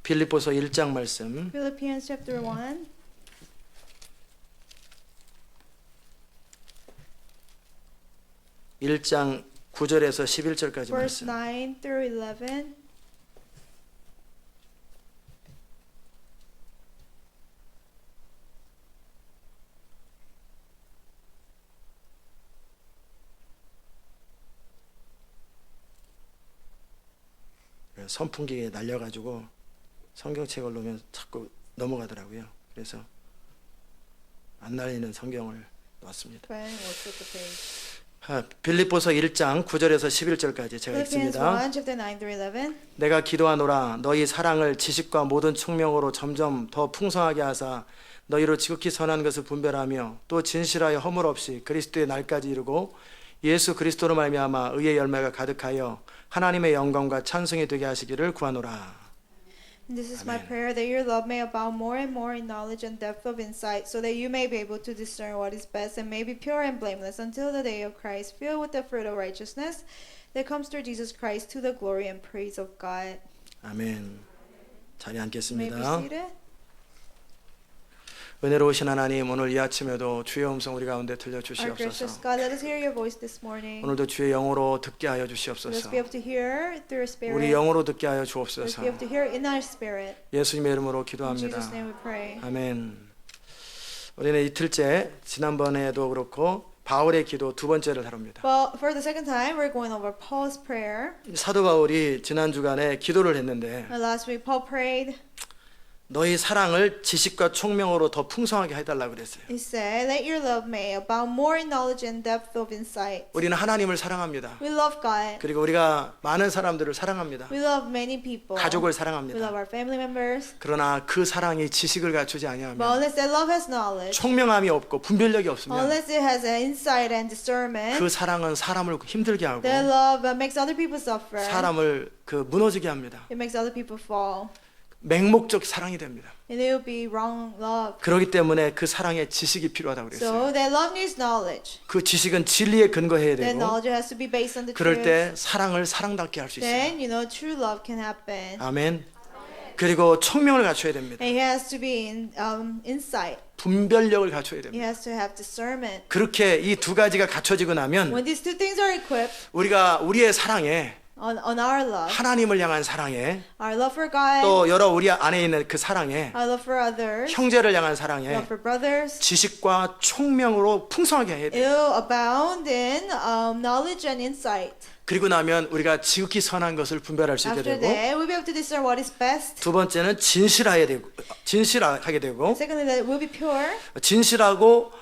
빌립보서 1장 말씀. Philippians chapter 1, 1장 9절에서 11절까지 verse 말씀. 9 through 11. 선풍기에 날려가지고 성경책을 놓으면 자꾸 넘어가더라고요. 그래서 안 날리는 성경을 놨습니다. Friend, what's with the page? 빌립보서 1장 9절에서 11절까지 제가 Philippians 읽습니다. 1, chapter 9 through 11. 내가 기도하노라 너희 사랑을 지식과 모든 총명으로 점점 더 풍성하게 하사 너희로 지극히 선한 것을 분별하며 또 진실하여 허물 없이 그리스도의 날까지 이루고 예수 그리스도로 말미암아 의의 열매가 가득하여 하나님의 영광과 찬송이 되게 하시기를 구하노라. And this is my Amen. prayer, that your love may abound more and more in knowledge and depth of insight, so that you may be able to discern what is best and may be pure and blameless until the day of Christ, filled with the fruit of righteousness that comes through Jesus Christ, to the glory and praise of God. 아멘. 자리 You may be 앉겠습니다. seated. 은혜로우신 하나님, 오늘 이 아침에도 주의 음성 우리 가운데 Our gracious 들려주시옵소서. God, let us hear your voice this morning. 오늘도 주의 영으로 듣게 하여 Let us 주시옵소서. be able to hear through your spirit. 우리 영으로 듣게 하여 Let us 주옵소서. be able to hear in our spirit. 예수님의 이름으로 In 기도합니다. Jesus' name we pray. 아멘. 우리는 이틀째, 지난번에도 그렇고 바울의 기도 두 번째를 다룹니다. Well, for the second time, we're going over Paul's prayer. 사도 바울이 지난 주간에 기도를 했는데 Last week, Paul prayed. 너희 사랑을 지식과 총명으로 더 풍성하게 해달라고 그랬어요. He said, "Let your love may abound more in knowledge and depth of insight." 우리는 하나님을 사랑합니다. We love God. 그리고 우리가 많은 사람들을 사랑합니다. We love many people. 가족을 We love 사랑합니다. our family members. 그러나 그 사랑이 지식을 갖추지 But 아니하면 unless that love has knowledge, 총명함이 없고 분별력이 없으면 unless it has an insight and discernment, 그 사랑은 사람을 힘들게 하고 that love makes other people suffer. 사람을 무너지게 합니다. It makes other people fall. 맹목적 사랑이 됩니다. And it will be wrong love. 그렇기 때문에 그 사랑에 지식이 필요하다고 그랬어요. So that love needs knowledge. 그 지식은 진리에 근거해야 That 되고 knowledge has to be based on the 그럴 truth. 때 사랑을 사랑답게 할 수 있어요. Then true love can happen. 아멘. 그리고 총명을 갖춰야 됩니다. And it has to be in insight. 분별력을 갖춰야 It 됩니다. has to have discernment. 그렇게 이 두 가지가 갖춰지고 나면 When these two things are equipped 우리가 우리의 사랑에 on our love, 하나님을 향한 사랑에 our love for God, 또 여러 우리 안에 있는 그 사랑에 our love for others, 형제를 향한 사랑에 love for brothers, 지식과 총명으로 풍성하게 해야 it 돼요. will abound in knowledge and insight. 그리고 나면 우리가 지극히 선한 것을 분별할 수 있게 After 되고 that, we'll be able to discern what is best. 두 번째는 진실하게 되고 Secondly, that it will be pure,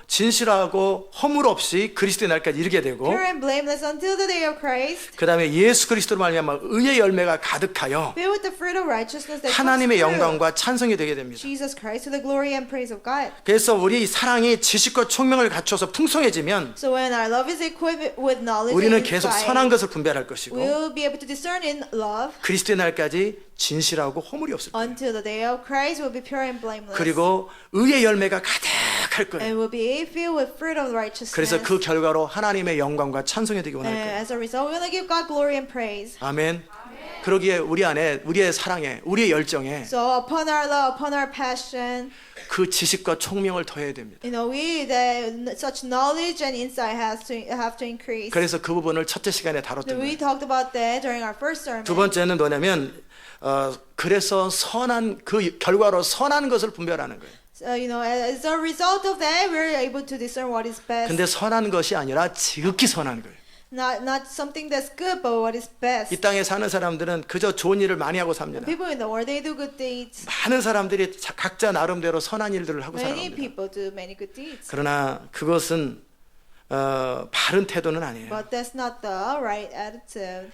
진실하고 허물 없이 그리스도의 날까지 이르게 되고 pure and blameless until the day of Christ, 그 다음에 예수 그리스도로 말미암아 의의 열매가 가득하여 filled with the fruit of righteousness that comes 하나님의 through 영광과 찬송이 되게 됩니다. Jesus Christ, to the glory and praise of God. 그래서 우리 사랑이 지식과 총명을 갖춰서 풍성해지면 So when our love is equipped with knowledge 우리는 and 계속 insight, 선한 것을 분별할 것이고 we'll be able to discern in love 그리스도의 날까지 진실하고 허물이 없을 거예요. until the day of Christ will be pure and blameless. 그리고 의의 열매가 가득할 거예요. And will be filled with fruit of righteousness. 그래서 그 결과로 하나님의 영광과 찬송이 되기 원할 And 거예요. as a result, we want to give God glory and praise. 아멘. 그러기에 우리 안에 우리의 사랑에 우리의 열정에 So upon our love, upon our passion, 그 지식과 총명을 더해야 됩니다. such knowledge and insight have to increase. 그래서 그 부분을 첫째 시간에 So 다뤘던 we 거예요. talked about that during our first sermon. 두 번째는 뭐냐면 그래서 선한 그 결과로 선한 것을 분별하는 거예요. So, as a result of that, we're able to discern what is best. 근데 선한 것이 아니라 지극히 선한 거예요. Not something that's good, but what is best. 이 땅에 사는 사람들은 그저 좋은 일을 많이 하고 삽니다. People in the world, they do good deeds. 많은 사람들이 각자 나름대로 선한 일들을 하고 Many 살아갑니다. people do many good deeds. 그러나 그것은 바른 태도는 아니에요. But that's not the right attitude.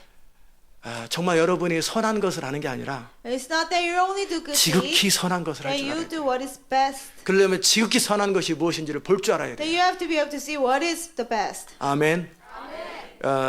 정말 여러분이 선한 것을 하는 게 아니라 It's not that you only do good 지극히 deeds, 선한 것을 할 that 줄 알아야 you 돼요. do what is best. 그러려면 지극히 선한 것이 무엇인지를 볼 줄 알아야 That 돼요. you have to be able to see what is the best. 아멘.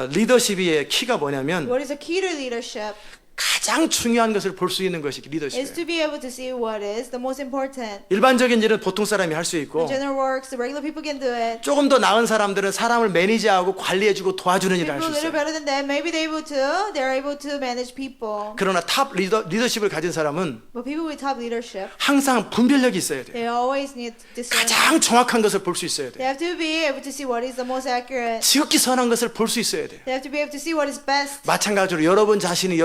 리더십의 키가 뭐냐면 What is the key to leadership? 가장 중요한 것을 볼 수 있는 것이 is 리더십이에요. to be able to see what is the most important. 일반적인 일은 보통 사람이 할 수 있고 General works, the regular people can do it. 조금 더 나은 사람들은 사람을 매니지하고 관리해주고 도와주는 일을 할 People 수 a little 있어요. better than that, maybe they're able to manage people. 그러나 탑 리더십을 가진 사람은 But people with top leadership, 항상 분별력이 있어야 돼요. they always need discernment. 가장 정확한 것을 볼 수 있어야 They 돼요. have to be able to see what is the most accurate. 지극히 선한 것을 볼 수 있어야 돼요. They have to be able to see what is best. 마찬가지로 여러분 자신의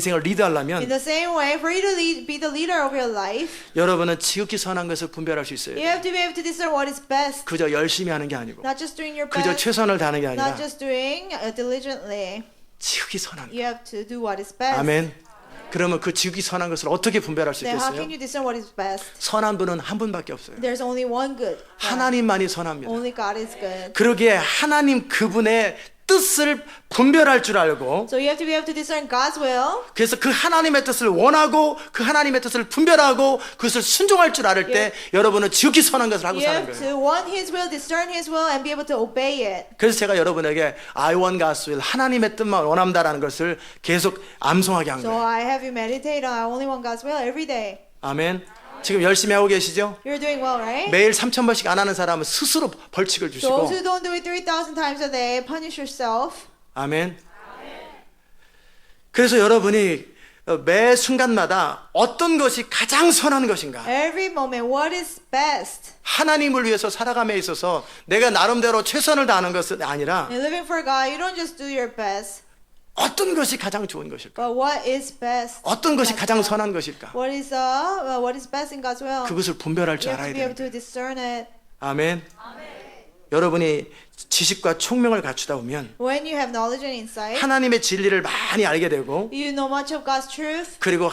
인생을 In 리드하려면 the same way, for you to be the leader of your life, 여러분은 지극히 선한 것을 분별할 수 있어야 you 돼요. have to be able to discern what is best. 그저 열심히 하는 게 아니고 Not just doing your 그저 best, 최선을 다하는 게 not 아니라 just doing diligently. 지극히 선한 것. You have to do what is best. 아멘. 그러면 그 지극히 선한 것을 어떻게 분별할 수 Then how 있겠어요? can you discern what is best? 선한 분은 한 분밖에 없어요. There's only one good. God. 하나님만이 선합니다. Only God is good. 그러기에 하나님 그분의 뜻을 분별할 줄 알고 So you have to be able to discern God's will. 그래서 그 하나님의 뜻을 원하고 그 하나님의 뜻을 분별하고 그것을 순종할 줄 알을 때 여러분은 지극히 선한 것을 하고 You 사는 have 거예요. to want His will, discern His will, and be able to obey it. 그래서 제가 여러분에게 I want God's will, 하나님의 뜻만 원한다라는 것을 계속 암송하게 한 So 거예요. I have you meditate on I only want God's will every day. 아멘. 지금 열심히 하고 계시죠? You're doing well, right? 매일 3,000번씩 안 하는 사람은 스스로 벌칙을 주시고 Those who don't do it 3,000 times a day, punish yourself. 아멘. 그래서 여러분이 매 순간마다 어떤 것이 가장 선한 것인가? Every moment, what is best? 하나님을 위해서 살아감에 있어서 내가 나름대로 최선을 다하는 것은 아니라 In living for God, you don't just do your best, 어떤 것이 가장 좋은 것일까? but what is best? 어떤 것이 God's 가장 will. 선한 것일까? What is best in God's will? 그것을 분별할 You 줄 have 알아야 to be able 됩니다. to discern it. 아멘. 여러분이 지식과 총명을 갖추다 보면 When you have knowledge and insight, 하나님의 진리를 많이 알게 되고 you know much of God's truth. 그리고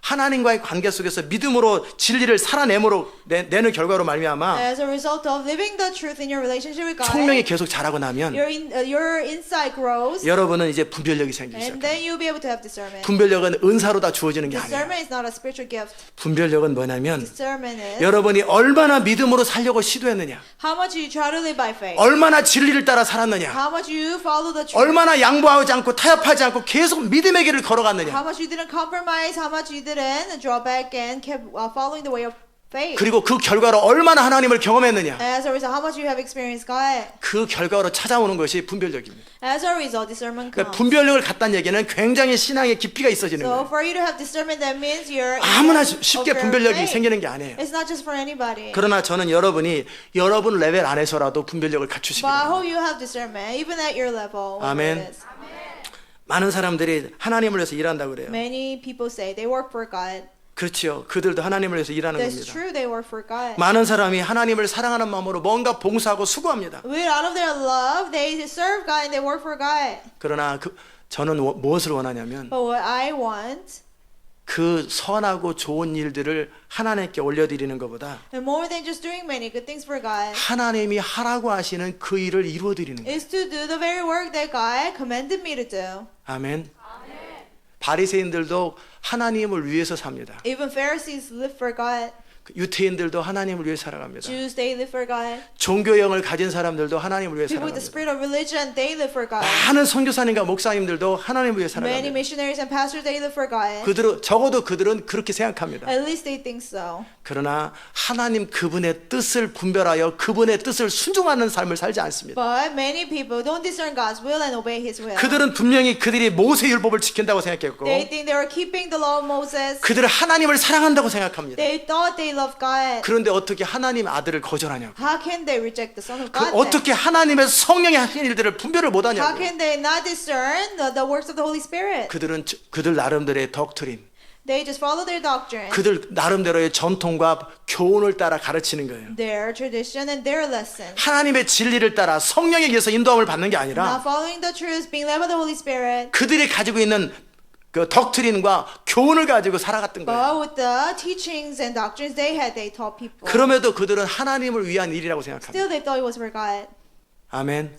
하나님과의 관계 속에서 믿음으로 진리를 살아내므로 내는 결과로 말미암아 As a result of living the truth in your relationship with God, 총명이 계속 자라고 나면 your insight grows, 여러분은 이제 분별력이 생기기 and 시작해요. then you'll be able to have discernment. 분별력은 은사로 다 주어지는 게 아니에요. Discernment is not a spiritual gift. 분별력은 뭐냐면 Discernment is 여러분이 얼마나 믿음으로 살려고 시도했느냐, how much you try to live by faith, 얼마나 진리를 따라 살았느냐, how much you follow the truth, 얼마나 양보하지 않고 타협하지 않고 계속 믿음의 길을 걸어갔느냐. how much you didn't compromise, how much you didn't draw back and kept following the way of faith. 그리고 그 결과로 얼마나 하나님을 경험했느냐. As a result, how much you have experienced God. 그 결과로 찾아오는 것이 분별력입니다. As a result, discernment 그러니까 comes. 분별력을 갖다는 얘기는 굉장히 신앙의 깊이가 있어지는 So 거예요. for you to have discernment, that means you're 아무나 of 쉽게 your 분별력이 faith. 생기는 게 아니에요. It's not just for anybody. 그러나 저는 여러분이 여러분 레벨 안에서라도 분별력을 갖추시기 But I 바랍니다. hope you have discernment, even at your level. whatever 아멘. it is. 많은 사람들이 하나님을 위해서 일한다고 그래요. Many people say they work for God. 그렇지요. 그들도 하나님을 위해서 일하는 That's 겁니다. true, they work for God. 많은 사람이 하나님을 사랑하는 마음으로 뭔가 봉사하고 수고합니다. With out of their love, they serve God and they work for God. 그러나 저는 무엇을 원하냐면 But what I want, 그 선하고 좋은 일들을 하나님께 올려드리는 것보다 and more than just doing many good things for God, 하나님이 하라고 하시는 그 일을 이루어드리는 거예요. is to do the very work that God commanded me to do. 아멘. 바리새인들도 하나님을 위해서 삽니다. Even Pharisees live for God. 유태인들도 하나님을 위해 살아갑니다. Jews, they live for God. 종교형을 가진 사람들도 하나님을 위해 People with the 살아갑니다. spirit of religion, they live for God. 많은 선교사님과 목사님들도 하나님을 위해 Many 살아갑니다. missionaries and pastors, they live for God. 적어도 그들은 그렇게 생각합니다. At least they think so. 그러나 하나님 그분의 뜻을 분별하여 그분의 뜻을 순종하는 삶을 살지 않습니다. But many people don't discern God's will and obey His will. 그들은 분명히 그들이 모세 율법을 지킨다고 생각했고 They think they were keeping the law of Moses. 그들은 하나님을 사랑한다고 생각합니다. They thought they loved God. 그런데 어떻게 하나님 아들을 거절하냐고. How can they reject the Son of 그 God? then? 어떻게 하나님의 성령이 하신 일들을 분별을 How 못하냐고. can they not discern the works of the Holy Spirit? 그들 나름대로의 덕트린, They just follow their doctrine, 그들 나름대로의 전통과 교훈을 따라 가르치는 거예요. their tradition, and their lesson. 하나님의 진리를 따라 성령에 의해서 인도함을 받는 게 Not 아니라 following the truth, being led by the Holy Spirit, 그들이 가지고 있는 그 덕트린과 교훈을 가지고 살아갔던 거예요. but with the teachings and doctrines they had, they taught people. 그럼에도 그들은 하나님을 위한 일이라고 생각합니다. Still, they thought it was for God. 아멘.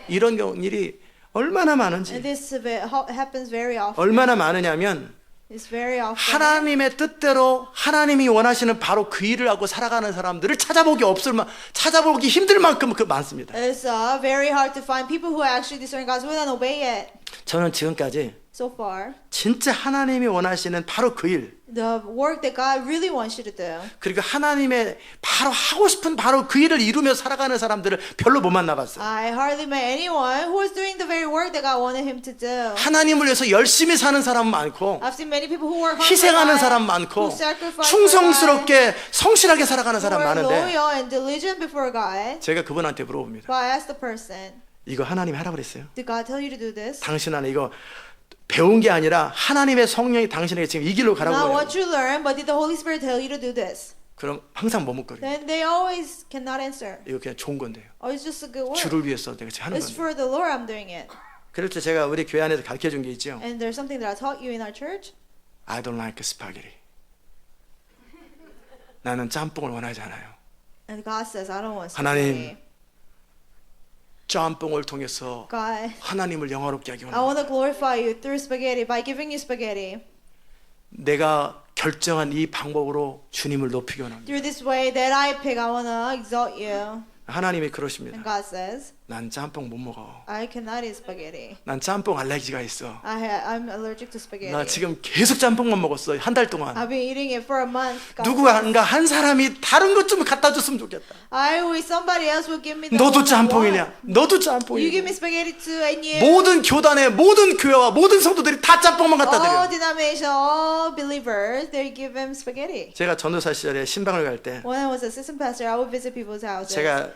이런 일이 얼마나 And 많은지, this happens very often. 얼마나 많으냐면 It's very often. 하나님의 뜻대로 하나님이 원하시는 바로 그 일을 하고 살아가는 사람들을 찾아보기 힘들 만큼 많습니다. It's very hard to find people who actually discern God's will and obey it. 저는 지금까지 so far, 진짜 하나님이 원하시는 바로 그 일, the work that God really wants you to do. 그리고 하나님의 바로 하고 싶은 바로 그 일을 이루며 살아가는 사람들을 별로 못 만나봤어요. I hardly met anyone who was doing the very work that God wanted him to do. 하나님을 위해서 열심히 사는 사람 많고 I've seen many people who work hard for 희생하는 God, 사람 많고 who sacrifice 충성스럽게 성실하게 살아가는 for 사람 God, who are 많은데 loyal and diligent before God. 제가 그분한테 물어봅니다. But I asked the person, 이거 하나님이 하라고 그랬어요? did God tell you to do this? 당신 안에 이거 배운 게 아니라 하나님의 성령이 당신에게 지금 이 길로 가라고 Not 해요. what you learned, but did the Holy Spirit tell you to do this? 그럼 항상 머뭇거려요. Then they always cannot answer. 이거 그냥 좋은 건데요. Oh, it's just a good work. 주를 위해서 내가 지금 하는 It's 건데. for the Lord I'm doing it. 그럴 때 제가 우리 교회 안에서 가르쳐 준 게 있죠. And there's something that I taught you in our church. I don't like spaghetti. 나는 짬뽕을 원하지 않아요. And God says, I don't want 하나님, spaghetti. 짬뽕을 통해서 God, 하나님을 영화롭게 하기 I 원합니다. want to glorify you through spaghetti by giving you spaghetti. 내가 결정한 이 방법으로 주님을 높이기 원합니다. Through this way that I pick, I want to exalt you. 하나님이 그러십니다. And God says, 난 짬뽕 못 먹어. I cannot eat spaghetti. 난 짬뽕 알레르기가 있어. I'm allergic to 나 spaghetti. 지금 계속 짬뽕만 먹었어. 한 달 동안. I've been eating it for a month. God says. 누구한가 한 사람이 다른 것 좀 갖다 줬으면 좋겠다. I wish somebody else would give me the 너도 one I want. 짬뽕이냐? 너도 You give me 짬뽕이냐? spaghetti too, and you. 모든 교단의 모든 교회와 모든 성도들이 다 짬뽕만 갖다 All 드려. denomination, all believers, they give him spaghetti. 제가 전도사 시절에 신방을 갈 때 When I was assistant pastor, I would visit people's houses. 제가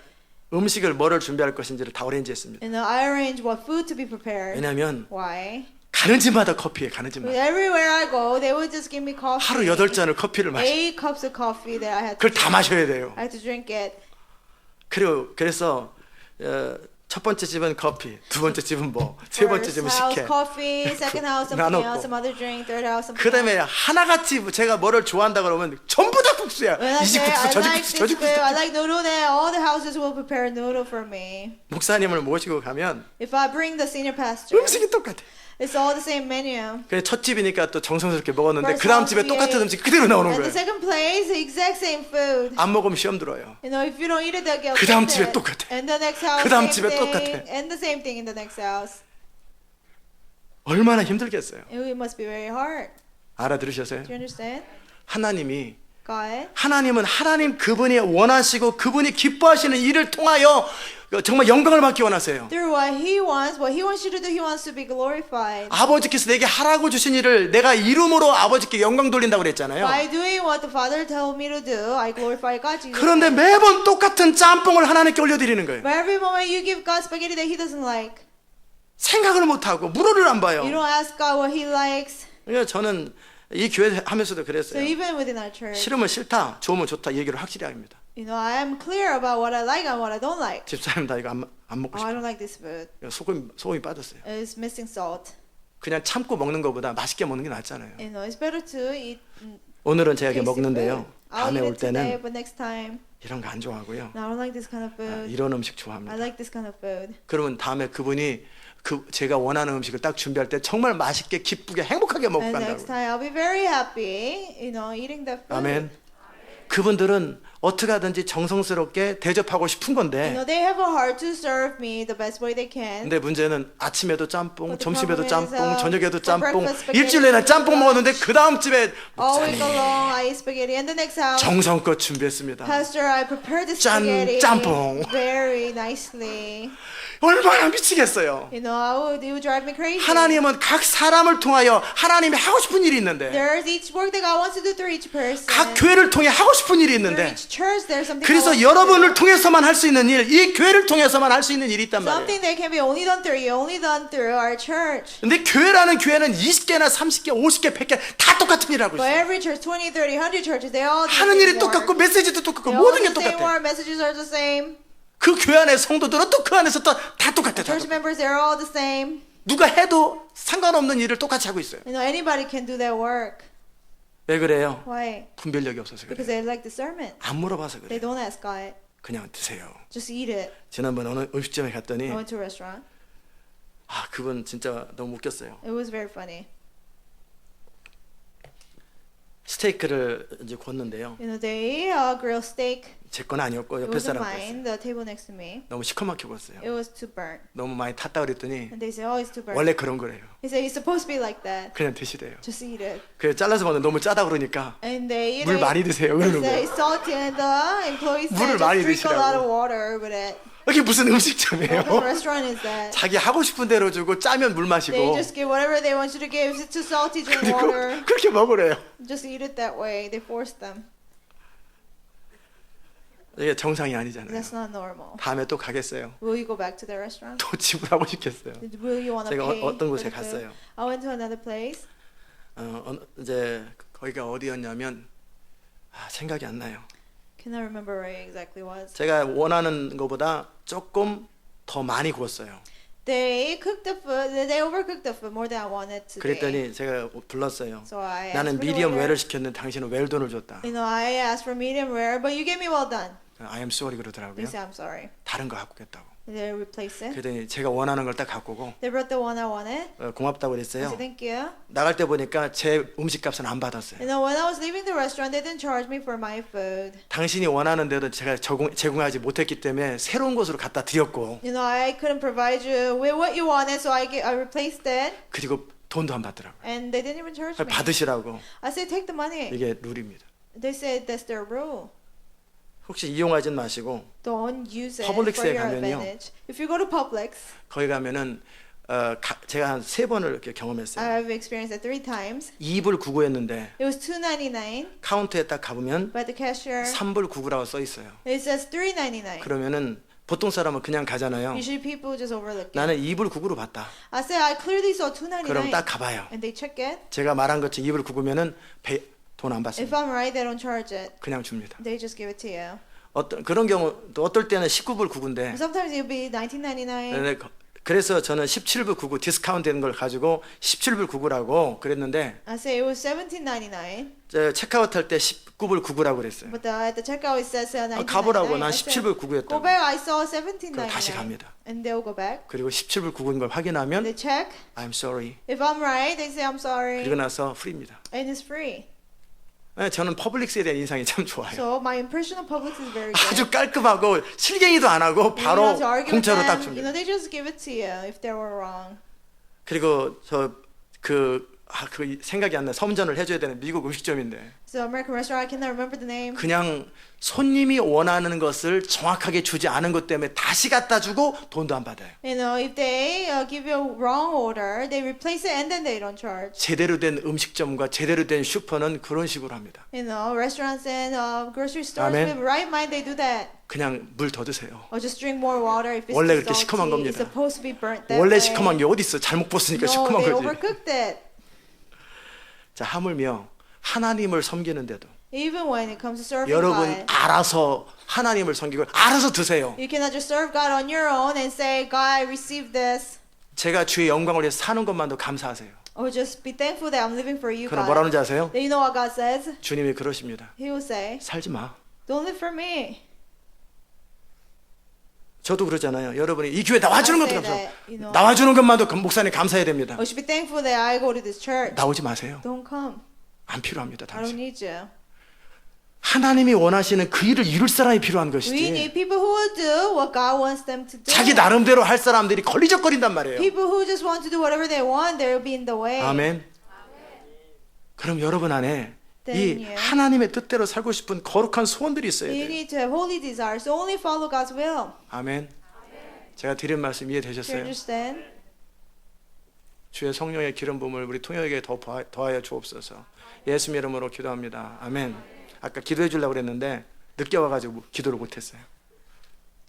음식을 뭐를 준비할 것인지를 다 어레인지했습니다. And I arrange what food to be prepared. 왜냐하면 Why? 가는 집마다 커피에 가는 집마다 Everywhere I go, they would just give me coffee. 하루 8잔을 커피를 마셔. 8 cups of coffee that I had to 그걸 다 마셔야 돼요. I had to drink it. 그래서 첫 번째 집은 커피, 두 번째 집은 뭐, 세 번째 First 집은 house 식혜. coffee, second house something 나눴고. else, some other drink, third house something 그다음에 else. 하나같이 제가 뭐를 좋아한다 그러면 전부 다 국수야. When I 이 집 say 국수, I 저 집 like 국수, 저 this 집 food, I 국수. like noodle, then all the houses will prepare noodle for me. 목사님을 모시고 가면 If I bring the senior pastor, 음식이 똑같아. it's all the same menu. 그래서 첫 집이니까 또 정성스럽게 먹었는데 First 그 다음 house 집에 we 똑같은 ate. 음식 그대로 나오는 And the 거예요. second place, the exact same food. 안 먹으면 시험 들어요. You know, if you don't eat it, they'll get 그 다음 offended. 집에 똑같아. And the next house, 그 다음 same 집에 thing. 똑같아. And the same thing in the next house. 얼마나 힘들겠어요. It must be very hard. 알아들으셨어요? Do you understand? 하나님은 하나님 그분이 원하시고 그분이 기뻐하시는 일을 통하여 정말 영광을 받기 원하세요. Through what he wants you to do, he wants to be glorified. 아버지께서 내게 하라고 주신 일을 내가 이름으로 아버지께 영광 돌린다고 그랬잖아요. By doing what the Father told me to do, I glorify God. Jesus. 그런데 매번 똑같은 짬뽕을 하나님께 올려드리는 거예요. But every moment you give God spaghetti that he doesn't like, 생각을 못하고 물어를 안 봐요. you don't ask God what he likes. 그러니까 저는 이 교회 하면서도 So 그랬어요. even within our church, 싫으면 싫다, 좋으면 좋다 얘기를 확실히 합니다. you know, I am clear about what I like and what I don't like. 집사님 다 이거 안 먹고 Oh, I 싶어. don't like this food. 소금이 빠졌어요. It's missing salt. 그냥 참고 먹는 것보다 맛있게 먹는 게 낫잖아요. You know, it's better to eat 오늘은 제가 이렇게 tasty 먹는데요. food. I'll 다음에 eat 올 it today, 때는 but next time, 이런 거 안 좋아하고요. no, I don't like this kind of food. 이런 음식 I 좋아합니다. like this kind of food. 그러면 다음에 그분이 제가 원하는 음식을 딱 준비할 때 정말 맛있게 기쁘게 행복하게 먹고 And next 간다고. time I'll be very happy, you know, eating that food. 아멘. 그분들은 어떻게 하든지 정성스럽게 대접하고 싶은 You 건데 know, they have a heart to serve me the best way they can. 근데 문제는 아침에도 짬뽕, But the 점심에도 problem is, 짬뽕, 저녁에도 for 짬뽕, breakfast spaghetti, 일주일 내내 짬뽕 먹었는데 그 다음 집에 All week 목사님 long, I eat spaghetti. And the next house, 정성껏 준비했습니다. Pastor, I prepared the 짠, spaghetti 짬뽕. very nicely. 얼마나 미치겠어요. You know, it would drive me crazy. 하나님은 각 사람을 통하여 하나님이 하고 싶은 일이 있는데 There's each work that God wants to do through each person. 각 교회를 통해 하고 싶은 일이 Through 있는데 each church, there's something. God 그래서 wants to 여러분을 do. 통해서만 할 수 있는 일, 이 교회를 통해서만 할 수 있는 일이 있단 말이에요. Something that can be only done through you, only done through our church. 근데 교회라는 교회는 20개나 30개, 50개, 100개 다 똑같은 일을 하고 But 있어요. every church, 20, 30, 100 churches, they all do 하는 the 일이 same 똑같고 work. 메시지도 똑같고 They all 모든 게 do the same 똑같아. work, messages are the same. 그 교회 안에 성도들은 또 그 안에서 또 다 똑같아. 다 Church 똑같아. members, they're all the same. 누가 해도 상관없는 일을 똑같이 하고 있어요. You know, anybody can do that work. 왜 그래요? Why? 분별력이 없어서 Because 그래요. they like discernment. 안 물어봐서 They 그래요. don't ask God. 그냥 드세요. Just eat it. 지난번 어느 음식점에 갔더니 I went to a restaurant. 그분 진짜 너무 웃겼어요. It was very funny. 스테이크를 이제 굽는데요. They grill steak. 제 건 아니었고 It 옆에 wasn't 사람 mine. 거였어요. The table next to me. 너무 시커멓게 구웠어요. It was too burnt. 너무 많이 탔다 그랬더니 And they say, oh, it's too burnt. 원래 그런 거래요. He said, it's supposed to be like that. 그냥 드시래요. Just eat it. 그래서 잘라서 먹는데 너무 짜다 그러니까 And they, 물 많이 드세요 they 그러는 say 거예요. it's salty, and the employees 물을 say 많이 just drink a lot of 드시라고. water with it. 이게 무슨 What 음식점이에요? kind of restaurant is that? 자기 하고 싶은 대로 주고 짜면 물 They 마시고 just give whatever they want you to give. If it's too salty, drink 그리고 water. 그렇게 먹으래요. Just eat it that way. They force them. 이게 정상이 아니잖아요. That's not normal. 다음에 또 가겠어요. Will you go back to the restaurant? 또 지불하고 싶겠어요. Will you want to 제가 pay 어떤 for 곳에 the food? 갔어요. I went to another place. 이제 거기가 어디였냐면 생각이 안 나요. Cannot remember where it exactly was. 제가 원하는 것보다 조금 더 많이 구웠어요. They cooked the food. They overcooked the food more than I wanted to. 그랬더니 제가 불렀어요. So I asked 나는 for the 미디엄 waiter. 웰을 시켰는데 당신은 웰돈을 줬다. I asked for medium rare, but you gave me well done. I am sorry They 그러더라고요. say I'm sorry. 다른 거 갖고 오겠다고. They replace it. 그랬더니 제가 원하는 걸 딱 갖고 오고 They brought the one I wanted. 고맙다고 I 그랬어요. said thank you. 나갈 때 보니까 제 음식값은 안 받았어요. When I was leaving the restaurant, they didn't charge me for my food. 당신이 원하는 대로 제가 제공하지 못했기 때문에 새로운 곳으로 갖다 드렸고 I couldn't provide you with what you wanted, so I replaced it, 그리고 돈도 안 받더라고요. and they didn't even charge me. 받으시라고. I said take the money. 이게 룰입니다. They said that's their rule. 혹시 이용하진 마시고 Don't use it Publix에 for your 가면요. advantage. If you go to Publix, 거기 가면은 제가 한 3번을 이렇게 경험했어요. I've experienced it 3 times. 2불 99였는데 It was $2.99, 카운터에 딱 가보면 but the cashier 3불 99라고 써 있어요. it says $3.99. 그러면은 보통 사람은 그냥 가잖아요. Usually people just overlook it. 나는 2불 99로 봤다. I said I clearly saw 그럼 $2.99, 딱 가봐요. and they check it. 제가 말한 것처럼 2불 99면은 돈 안 If 받습니다. I'm right, they don't charge it. 그냥 줍니다. They just give it to you. 그런 경우 또 어떨 때는 19불 99인데 Sometimes it'll be $19.99. 그래서 저는 17불 99 디스카운트 되는 걸 가지고 17불 99라고 그랬는데 I say it was $17.99, 체크아웃 할 때 19불 99라고 그랬어요. but at the checkout it says $19.99. 가보라고 난 I said, 17불 Go 99였다고. back. I saw 그럼 다시 $17.99. 갑니다. And they'll go back. 그리고 17불 99인 걸 확인하면 They check. I'm sorry. If I'm right, they say I'm sorry, 그리고 나서 프리입니다. and it's free. 저는 퍼블릭스에 대한 인상이 참 좋아요. So my impression of Publix is very good. 아주 깔끔하고 실갱이도 안 하고 You 바로 don't have to argue with 공짜로 딱 them. 줍니다. They just give it to you if they were wrong. 그리고 그 생각이 안 나. 섬전을 해줘야 되는 미국 음식점인데 So American restaurant, I cannot remember the name. 그냥 손님이 원하는 것을 정확하게 주지 않은 것 때문에 다시 갖다 주고 돈도 안 받아요. If they give you a wrong order, they replace it and then they don't charge. 제대로 된 음식점과 제대로 된 슈퍼는 그런 식으로 합니다. Restaurants and grocery stores Amen. with right mind, they do that. 그냥 물 더 드세요. Or just drink more water if it's 원래 too 그렇게 salty. 시커먼 겁니다. It's supposed to be burnt that 원래 way. 시커먼 게 어디 있어? 잘못 볶았으니까 No, 시커먼 they 거지. overcooked it. 자, 하물며 하나님을 섬기는데도 Even when it comes to serving 여러분 God, 알아서 하나님을 섬기고 알아서 드세요. you cannot just serve God on your own and say, God, I receive this. 제가 주의 영광을 위해서 사는 것만도 감사하세요. Or just be thankful that I'm living for you, 그럼 God. 뭐라는지 아세요? Then you know what God says? 주님이 그러십니다. He will say, 살지 마. don't live for me. 저도 그러잖아요. 여러분이 이 교회 나와주는 I 것도 say 감사. that, 나와주는 것만도 목사님 감사해야 됩니다. I should be thankful that I go to this church. 나오지 마세요. Don't come. 안 필요합니다. I don't 당신. need you. 하나님이 원하시는 그 일을 이룰 사람이 필요한 We 것이지. need people who will do what God wants them to do. 자기 나름대로 할 사람들이 걸리적거린단 말이에요. People who just want to do whatever they want, they'll be in the way. 아멘. 그럼 여러분 안에 이 Then you- 하나님의 뜻대로 살고 싶은 거룩한 소원들이 있어야 You 돼요. need to have holy desires. So only follow God's will. 아멘. 제가 드린 말씀 Do you 이해되셨어요? understand? 주의 성령의 기름 부음을 우리 통역에게 더하여 주옵소서. 예수님 이름으로 기도합니다. 아멘. 아까 기도해 주려고 그랬는데 늦게 와가지고 기도를 못했어요.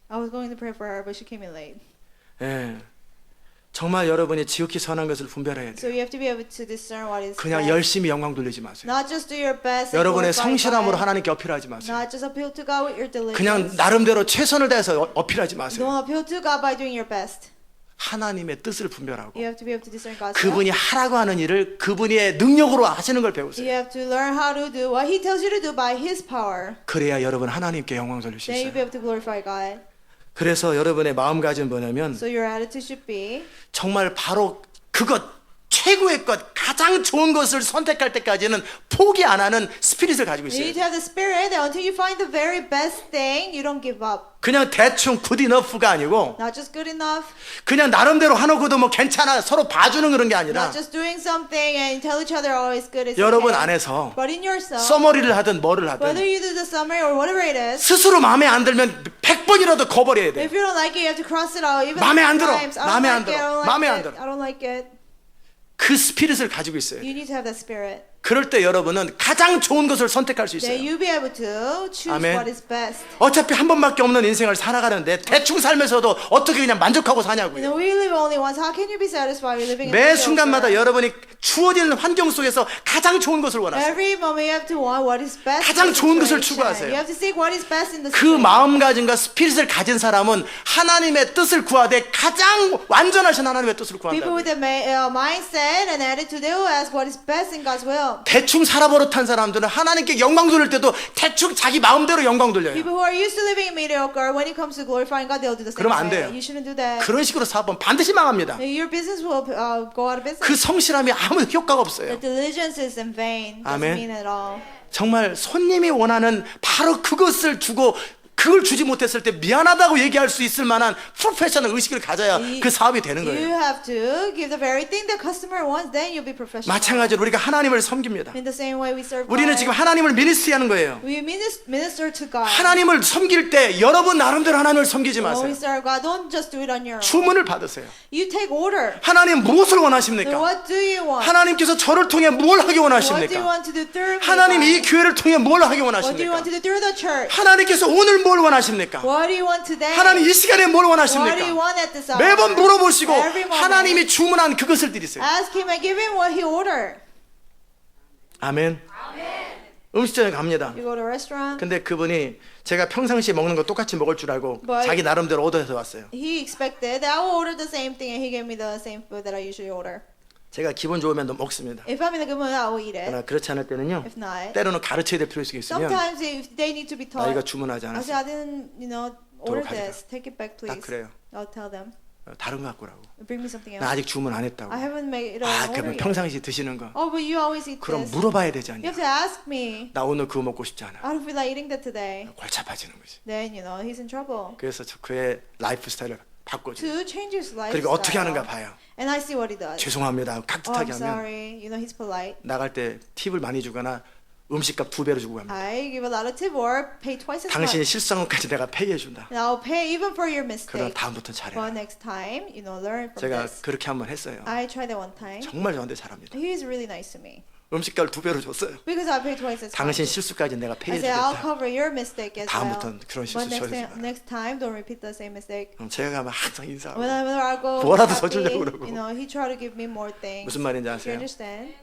I was going to pray for her, but she came in late. 예. 정말 여러분이 지극히 선한 것을 분별해야 So 돼요. you have to be able to discern what is 그냥 best. 열심히 영광 돌리지 마세요. Not just do your best. and 여러분의 glorify 성실함으로 God. 하나님께 어필하지 마세요. Not just appeal to God with your 그냥 diligence. 나름대로 최선을 다해서 어필하지 마세요. Don't appeal to God by doing your best. 하나님의 뜻을 분별하고 You have to be able to discern God's will. 그분이 하라고 하는 일을 그분의 능력으로 하시는 걸 배우세요. You have to learn how to do what He tells you to do by His power. 그래야 여러분 하나님께 영광 돌릴 수 Then you'll be 있어요. able to glorify God. 그래서 여러분의 마음가짐은 뭐냐면 So your attitude should be 정말 바로 그것 최고의 것, 가장 좋은 것을 선택할 때까지는 포기 안 하는 스피릿을 가지고 You need 있어요. to have the spirit that until you find the very best thing, you don't give up. 그냥 대충 good enough가 아니고 Not just good enough, 그냥 나름대로 하놓고도 뭐 괜찮아 서로 봐주는 그런 게 아니라 not just doing something and tell each other, oh, it's good, it's 여러분 okay. 안에서 But in yourself, 써머리를 하든 뭐를 whether 하든 you do the summary or whatever it is, 스스로 마음에 안 들면 100번이라도 거버려야 돼. if you don't like it, you have to cross it out. Even 마음에 안 들어. times, I don't 마음에 안 like it, I 들어. don't 마음에 like 안 it, 들어. I don't like it. 그 스피릿을 가지고 있어요. You need to have that spirit. 그럴 때 여러분은 가장 좋은 것을 선택할 수 Then 있어요. you'll be able to choose 아멘. what is best. 어차피 한 번밖에 없는 인생을 살아가는데 대충 살면서도 어떻게 그냥 만족하고 You 사냐고요. know, we live only once. How can you be satisfied with living in 매 the 순간마다 mediocre? 여러분이 주어지는 환경 속에서 가장 좋은 것을 원하세요. Every moment you have to want what is best. 가장 in the 좋은 것을 situation. 추구하세요. You have to seek what is best in the 그 situation. 마음가짐과 스피릿을 가진 사람은 하나님의 뜻을 구하되 가장 완전하신 하나님의 뜻을 People 구한다. with a mindset and attitude, they will ask what is best in God's will. 대충 살아버릇한 사람들은 하나님께 영광 돌릴 때도 대충 자기 마음대로 영광 돌려요. People who are used to living in mediocre, when it comes to glorifying God, they'll do the same 그러면 안 way. 돼요. You shouldn't do that. 그런 식으로 사업은 반드시 망합니다. Your business will go out of business. 그 성실함이 아무 효과가 없어요. The diligence is in vain. Doesn't 아멘. mean at all. 정말 손님이 원하는 바로 그것을 주고 그걸 주지 못했을 때 미안하다고 얘기할 수 있을 만한 프로페셔널 의식을 가져야 그 사업이 되는 You 거예요. have to give the very thing the customer wants, then you'll be professional. 마찬가지로 우리가 하나님을 섬깁니다. In the same way we serve 우리는 God. 지금 하나님을 미니스트리 하는 거예요. We minister to God. 하나님을 섬길 때 여러분 나름대로 하나님을 섬기지 When we 마세요. serve God, don't just do it on your own. 주문을 받으세요. You take order. 하나님 무엇을 So 원하십니까? what do you want? 하나님께서 저를 통해 뭘 하기 What do you 원하십니까? want to do through me? 하나님 이 God? 교회를 통해 뭘 하기 What do you 원하십니까? want to do through the church? 하나님께서 오늘 뭘 원하십니까? What do you want today? 하나님 이 시간에 뭘 What do you 원하십니까? want at this hour? 매번 물어보시고 Every moment. 하나님이 주문한 그것을 드리세요. Ask him and give him what he ordered. 아멘. 음식점에 갑니다. You go to a restaurant. 근데 그분이 제가 평상시에 먹는 거 똑같이 먹을 줄 알고 But- 자기 나름대로 오더해서 왔어요. He expected that I will order the same thing, and he gave me the same food that I usually order. 제가 기분 좋으면 또 먹습니다. If I'm in a good mood, I will eat it. 그러나 그렇지 않을 때는요. If not, 때로는 가르쳐야 될 필요가 있으면 sometimes if they need to be taught, 나 이거 주문하지 I say 않았어. I didn't, order 가져가. this. Take it back, 딱 please. 그래요. I'll tell them. 다른 거 갖고 오라고. Bring me something 나 else. 아직 주문 안 했다고. I haven't made it 아, on order 그러면 yet. 평상시 드시는 거. Oh, but you always eat 그럼 this. 물어봐야 되지 You 않냐? have to ask me. 나 오늘 그거 먹고 싶지 않아. I don't feel like eating that today. 골치 아파지는 거지. Then he's in trouble. 그래서 저 그의 라이프 스타일을 바꿔줘. To change his lifestyle. 그리고 어떻게 하는가 봐요. And I see what he does. 죄송합니다. Oh, 깍듯하게 I'm 하면 sorry. He's polite. 나갈 때 팁을 많이 주거나 음식값 2배로 주고 갑니다. I give a lot of tip or pay twice as 당신이 much. 실수한 것까지 내가 페이해 준다. And I'll pay even for your 그럼 mistake. 다음부터는 잘해. But next time, learn from 제가 this. 그렇게 한번 했어요. I tried that one time. 정말 저한테 잘합니다. He's really nice to me. 음식값을 2배로 줬어요. Because I pay twice as 당신 much. 실수까지 내가 I 페이해 said, I'll 주겠다. cover your mistake as well. 다음부터는 그런 실수 But 저지르지 마라. next time, don't repeat the same mistake. 그럼 제가 가면 항상 인사하고 Whenever I go 뭐라도 happy, 써주려고 그러고. he try to give me more things. 무슨 말인지 You 아세요? understand?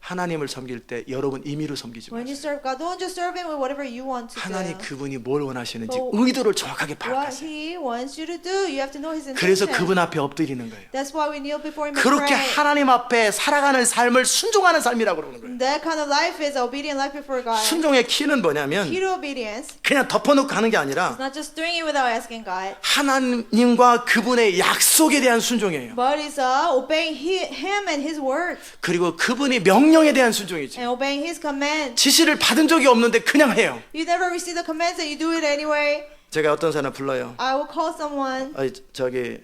하나님을 섬길 때 여러분 임의로 섬기지 When you 마세요. serve God, don't just serve Him with whatever you want to 하나님 do. 그분이 뭘 원하시는지 But 의도를 정확하게 What 파악하세요. He wants you to do, you have to know His 그래서 intention. 그분 앞에 엎드리는 거예요. That's why we kneel before Him and 그렇게 pray. 하나님 앞에 살아가는 삶을 순종하는 삶이라고 그러는 거예요. That kind of life is obedient life before God. 순종의 키는 뭐냐면 Key to obedience 그냥 덮어놓고 가는 게 아니라 is not just doing it without asking God, 하나님과 그분의 약속에 대한 순종이에요. but it's obeying Him and His words 그리고 그분이 명령에 대한 순종이죠. and obeying His commands. 지시를 받은 적이 없는데 그냥 해요. You never receive the commands and you do it anyway. 제가 어떤 사람 불러요. I will call someone. 저기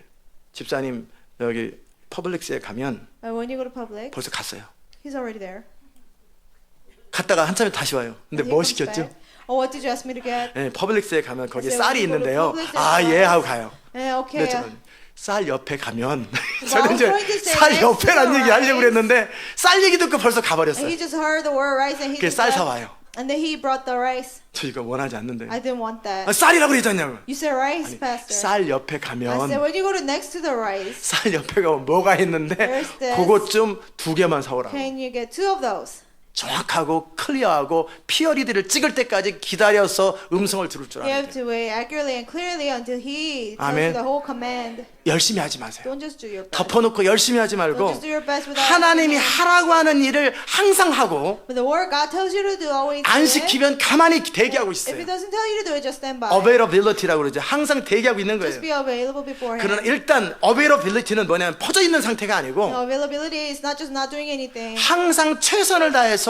집사님 여기 퍼블릭스에 가면 When you go to public, 벌써 갔어요. he's already there. 갔다가 한참에 다시 와요. 근데 And he 뭐 comes 시켰죠? back. Oh, what did you ask me to get? 네, 퍼블릭스에 가면 거기 I said, 쌀이 when you go to 있는데요. Publix, 아, there's 예 하고 rice. 가요. Okay. 근데 저는 쌀 옆에 가면 I 저는 was 이제 going to say 쌀 next to 옆에란 the 얘기 하려고 rice. 그랬는데 쌀 얘기 듣고 벌써 And 가버렸어요. he just heard the word rice and he 그래서 just 쌀 left. 사와요. And then he brought the rice. 저 이거 원하지 않는데. I didn't want that. 아, 쌀이라고 그랬잖냐고. You said rice, Pastor. 쌀 옆에 I 가면 said, when you go to next to the rice, 쌀 옆에 가면 뭐가 있는데 There's this. 그것 좀 2개만 사오라고. can you get 2 of those? 정확하고 클리어하고 피어리드를 찍을 때까지 기다려서 음성을 들을 줄 You 알아야 have 돼요. to wait accurately and clearly until He tells Amen. you the whole command. 열심히 하지 마세요. Don't just do your best. 덮어놓고 열심히 하지 Don't 말고 just do your best without 하나님이 asking Him. 하라고 하는 일을 항상 하고 But the work God tells you to do, always do 안 it. 시키면 가만히 대기하고 If He 있어요. doesn't tell you to do it, just stand by. availability라고 그러죠. 항상 대기하고 있는 Just 거예요. be available beforehand. 그러나 일단 availability는 뭐냐면 퍼져 있는 상태가 아니고 No, availability is not just not doing anything. 항상 최선을 다해서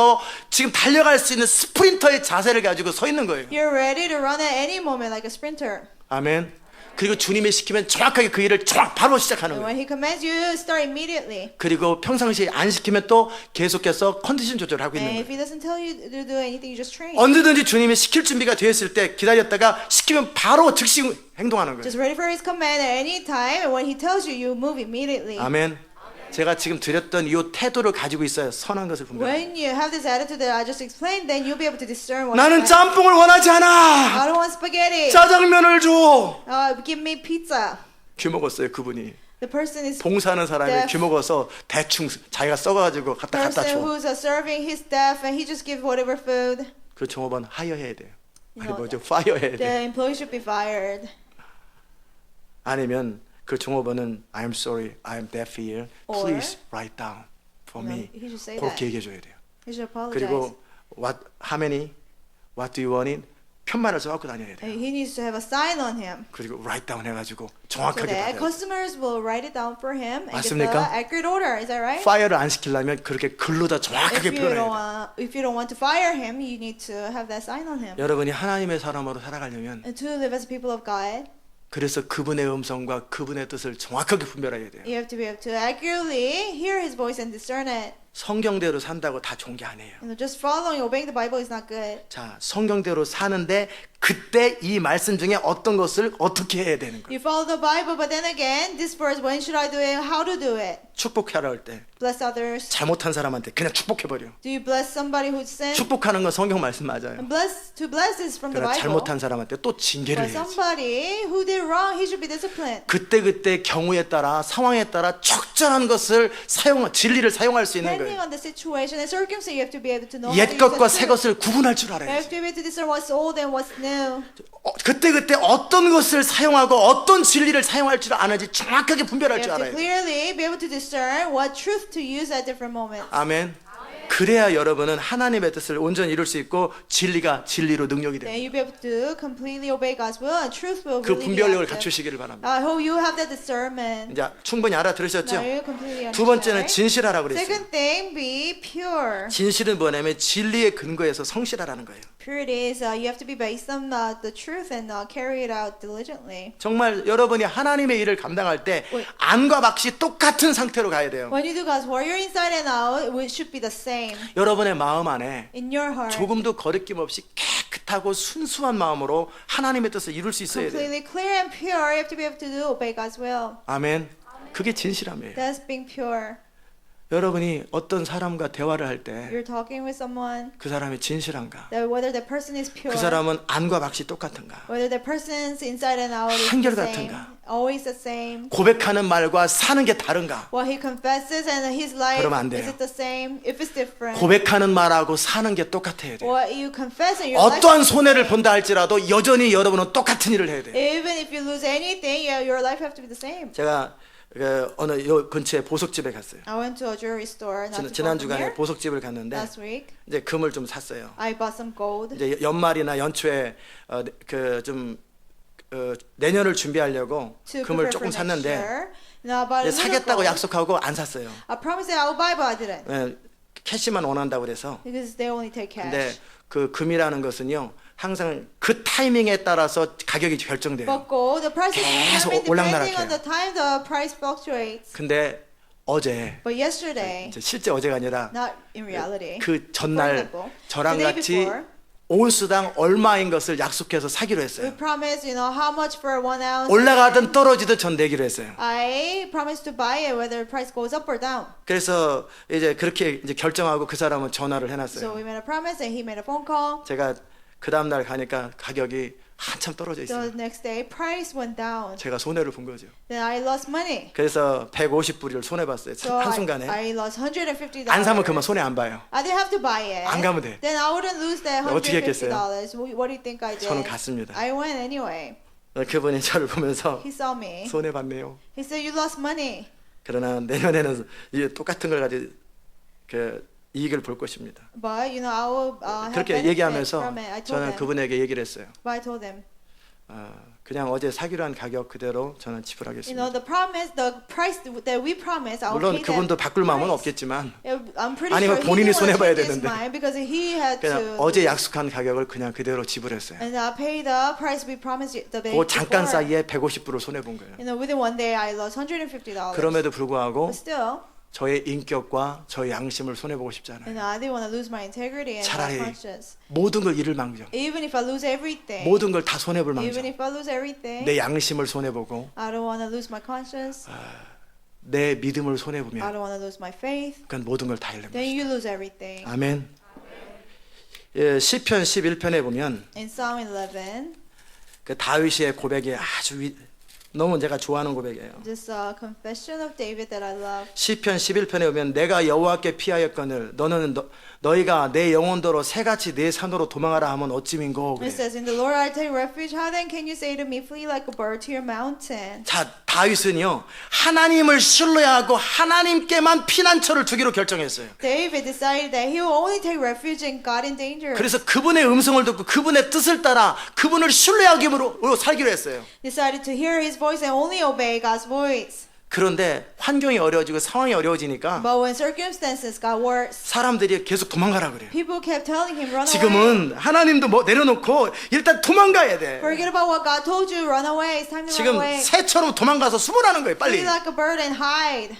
지금 달려갈 수 있는 스프린터의 자세를 가지고 서 있는 거예요. You're ready to run at any moment like a sprinter. 아멘. 그리고 주님이 시키면 정확하게 그 일을 바로 시작하는 And 거예요. when He commands you, start immediately. 그리고 평상시에 안 시키면 또 계속해서 컨디션 조절을 하고 있는 And 거예요. if He doesn't tell you to do anything, you just train. 언제든지 주님이 시킬 준비가 되었을 때 기다렸다가 시키면 바로 즉시 행동하는 거예요. Just ready for His command at any time. And when He tells you, you move immediately. 아멘. 제가 지금 드렸던 이 태도를 가지고 있어야 선한 것을 분별해요. When you have this attitude that I just explained, then you'll be able to discern what 나는 is right. 짬뽕을 원하지 않아. I don't want spaghetti. 짜장면을 줘. Give me pizza. 귀 먹었어요 그분이. The person is 봉사하는 사람이 deaf. 귀 먹어서 대충 자기가 썩어가지고 갖다 person 줘. who's serving his staff, and he just gives whatever food. 그 종업원 하이어해야 돼요. 아니 No, 뭐죠? 파이어해야 돼요. The employee should be fired. 아니면 그 종업원은 I'm sorry, I'm deaf here. Or- Please write down for No, me. he should say 그렇게 that. 얘기해 줘야 돼요. He should apologize. 그리고 how many, what do you want it? 편말을 써갖고 다녀야 돼요. And he needs to have a sign on him. 그리고 write down 해가지고 So 정확하게 that 받아야 돼요. customers will write it down for him and give the 맞습니까? accurate order. Is that right? 파이어를 안 시키려면 그렇게 글로다 If 정확하게 you 표현해야 don't 돼요. if you don't want to fire him, you need to have that sign on him. 여러분이 하나님의 사람으로 살아가려면 And to live as people of God, 그래서 그분의 음성과 그분의 뜻을 정확하게 분별해야 돼요. you have to be able to accurately hear His voice and discern it. 성경대로 산다고 다 좋은 게 아니에요. You know, just following, obeying the Bible is not good. 자, 성경대로 사는데 그때 이 말씀 중에 어떤 것을 어떻게 해야 되는 거예요. You follow the Bible, but then again, this verse, when should I do it? How to do it? 축복하라 할 때 Bless others. 잘못한 사람한테 그냥 축복해버려. Do you bless somebody who sinned? 축복하는 건 성경 말씀 맞아요. And to bless is from the 그러나 Bible. 잘못한 사람한테 또 징계를 But 해야지. somebody who did wrong, he should be disciplined. 그때 경우에 따라 상황에 따라 적절한 것을 진리를 사용할 수 있는 Depending 거예요. on the situation and circumstance, you have to be able to know how to 옛 use 것과 the 새 truth. 것을 구분할 줄 You 알아야지. have to be able to discern what's old and what's new. 그때 어떤 것을 사용하고 어떤 진리를 사용할 줄 아는지 정확하게 분별할 You 줄 have to 알아요. clearly be able to discern what truth to use at different moments. 아멘. 그래야 여러분은 하나님의 뜻을 온전히 이룰 수 있고 진리가 진리로 능력이 Then 돼요. you'll be able to completely obey God's will and truth will 그 really be 분별력을 active. 갖추시기를 바랍니다. I hope you have that discernment. 이제 충분히 Now 알아들으셨죠? you completely 두 번째는 understand. 진실하라고 그랬어요. Second thing, be pure. 진실은 뭐냐면 진리의 근거에서 성실하라는 거예요. Purity is you have to be based on the truth and carry it out diligently. 정말 여러분이 하나님의 일을 감당할 때 Wait. 안과 박시 똑같은 상태로 가야 돼요. When you do God's work, your inside and out it should be the same. 여러분의 마음 안에 In your heart, 조금도 거리낌 없이 깨끗하고 순수한 마음으로 하나님의 뜻을 이룰 수 있어야 돼요. completely clear and pure, you have to be able to do obey God's will. 아멘. 그게 진실함이에요. That's being pure. 여러분이 어떤 사람과 대화를 할 때 You're talking with someone, 그 사람이 진실한가? that whether that person is pure, 그 사람은 안과 박시 똑같은가? whether that person's inside and out is 한결 the same, 같은가? always the same. 고백하는 말과 사는 게 다른가? What he confesses and his life, 그러면 안 돼요. is it the same? If it's different, 고백하는 말하고 사는 게 똑같아야 돼요. what you confess and your life, 어떠한 손해를 본다 할지라도 여전히 여러분은 똑같은 일을 해야 돼요. even if you lose anything, your life have to be the same. 제가 어느 요 근처에 보석집에 갔어요. I went to a jewelry store not too far 지난 from 주간에 here. 보석집을 갔는데 Last week, 이제 금을 좀 샀어요. I bought some gold. 이제 연말이나 연초에 내년을 준비하려고 To 금을 prepare 조금 for next 샀는데 year. Now I bought a 이제 little 사겠다고 gold. 약속하고 안 샀어요. I promised that I would buy, but I didn't 캐시만 원한다고 그래서. because they only take cash. 근데 그 금이라는 것은요 항상 그 타이밍에 따라서 가격이 결정돼요. But gold, the price is 계속 determined 올락날락해요. depending on the time the price fluctuates. 근데 어제 But yesterday, 이제 실제 어제가 아니라 not in reality, 그 for 전날 example, 저랑 the day 같이 before, 온수당 얼마인 것을 약속해서 사기로 we 했어요. promised, how much for 1 ounce. 올라가든 떨어지든 전 내기로 했어요. I promised to buy it whether the price goes up or down. 그래서 이제 그렇게 이제 결정하고 그 사람은 전화를 So 해놨어요. we made a promise and he made a phone call. 제가 그 다음 날 가니까 가격이 한참 떨어져 The 있어요. next day, price went down. 제가 손해를 본 거죠. Then I lost money. 그래서 150불을 손해 봤어요. So 한순간에. I lost $150. 안 사면 그만 손해 안 봐요. I didn't have to buy it. 안 가면 돼. Then I wouldn't lose that 어떻게 했겠어요? $150. What do you think I did? 저는 갔습니다. I went anyway. 그분이 저를 보면서 He saw me. 손해 봤네요. He said, "You lost money." 그러나 내년에는 이 똑같은 걸 가지고 그 이익을 볼 것입니다. But you know, I will have 그렇게 benefit 얘기하면서 from it. I told 저는 them. 그분에게 얘기를 했어요. But I told them, 그냥 어제 사기로 한 가격 그대로 저는 you know, 지불하겠습니다. the price that we promised, I'll 물론 pay 그분도 that 바꿀 마음은 price. 없겠지만 I'm pretty 아니면 sure he 본인이 didn't want to 손해봐야 change his 되는데. mind because he had 그냥 to. 어제 약속한 가격을 그냥 그대로 지불했어요. And I paid the price we promised the day 그 잠깐 before. 사이에 150불을 손해 본 거예요. You know, within one day, I lost $150. 그럼에도 불구하고 But still, 저의 인격과 저의 양심을 손해 보고 싶지 you 않아요. know, I didn't want to lose my integrity and my 차라리 conscience. 모든 걸 잃을 망정, Even if I lose everything, 모든 걸 다 손해 볼 even 망정, if I lose everything, 내 양심을 손해 보고 I don't want to lose my conscience. 내 믿음을 손해 I 보면 don't want to lose my faith. 그건 모든 걸 다 잃는 Then 것이다. you lose everything. 아멘. 예, 시편 11편에 보면 In Psalm 11, 그 다윗의 고백이 아주 너무 제가 좋아하는 고백이에요. this confession of David that I love. 시편 11편에 보면 내가 여호와께 피하였거늘 너는 너희가 내 영혼도로 새같이 내 산으로 도망하라 하면 어찌민고 It 그래. says, "In the Lord I take refuge. How then can you say to me, flee like a bird to your mountain?" 자, 다윗은요 하나님을 신뢰하고 하나님께만 피난처를 두기로 결정했어요. David decided that he will only take refuge in God in danger. 그래서 그분의 음성을 듣고 그분의 뜻을 따라 그분을 신뢰하기로 살기로 했어요. Decided to hear his voice and only obey God's voice. 그런데 환경이 어려워지고 상황이 어려워지니까 But when circumstances got worse, 사람들이 계속 도망가라 그래요. people kept telling him, "Run away. 지금은 하나님도 뭐 내려놓고 일단 도망가야 돼. Forget about what God told you. Run away. It's time to run 지금 away. 새처럼 도망가서 수분하는 거예요. 빨리. Flee like a bird and hide."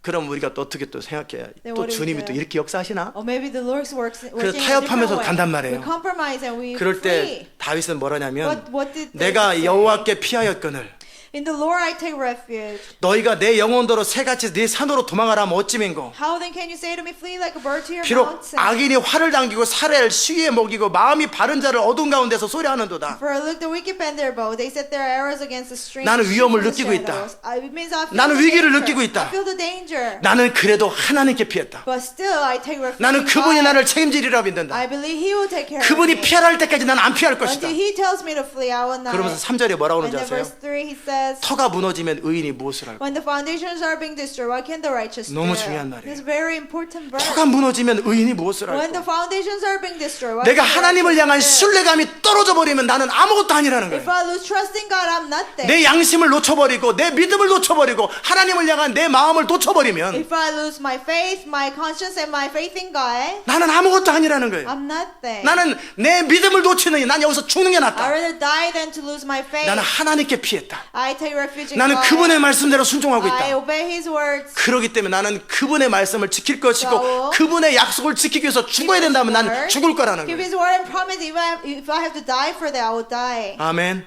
그럼 우리가 또 어떻게 또 생각해? Then 또 what do we 주님이 또 do? 이렇게 역사하시나? Or maybe the Lord works 그래서 working in a 타협하면서 different way. 간단 말이에요. We compromise and we 그럴 flee. 때 다윗은 뭐라냐면 What did David 내가 say? 여호와께 피하였거늘 In the Lord I take refuge. 너희가 내 영혼도로 새같이 네 산으로 도망하라 하면 어찌민고. How then can you say to me, flee like a bird to your 비록 mountain? 악인이 활을 당기고 살해를 시위에 먹이고 마음이 바른 자를 어두운 가운데서 소리하는도다. For look, the wicked bend their bow. They set their arrows against the stream. 나는 위험을 느끼고 있다. It means I feel 나는 the 위기를 danger. 느끼고 있다. I feel the danger. 나는 그래도 하나님께 피했다. But still I take refuge. 나는 in 그분이 God. 나를 책임지리라 믿는다. I believe He will take care of 그분이 me. 피하라 할 때까지 나는 안 피할 것이다. Until He tells me to flee, I will not. 그러면서 3절에 뭐라고 And 하는지 then 아세요? verse 3 He says, 터가 무너지면 의인이 무엇을 할까? when the foundations are being destroyed, what can the righteous do? 너무 중요한 말이에요. This is very important verse. 터가 무너지면 의인이 무엇을 When the 할까? foundations are being destroyed, what 내가 can the 하나님을 향한 righteous do? 신뢰감이 떨어져 버리면 나는 아무것도 아니라는 If 거예요. I lose trust in God, I'm nothing. 내 양심을 놓쳐버리고 내 믿음을 놓쳐버리고 하나님을 향한 내 마음을 놓쳐버리면 If I lose my faith, my conscience, and my faith in God, 나는 아무것도 아니라는 거예요. I'm nothing. 나는 내 믿음을 놓치느니 난 여기서 죽는 게 I'd 낫다. rather die than to lose my faith. 나는 하나님께 피했다. I take refuge in 나는 God. 그분의 말씀대로 순종하고 I 있다. obey His words. 그렇기 때문에 나는 그분의 말씀을 지킬 것이고 So, 그분의 약속을 지키기 위해서 죽어야 된다면 난 죽을 거라는 Give 거예요. His word and promise. If I have to die for that, I will die. 아멘.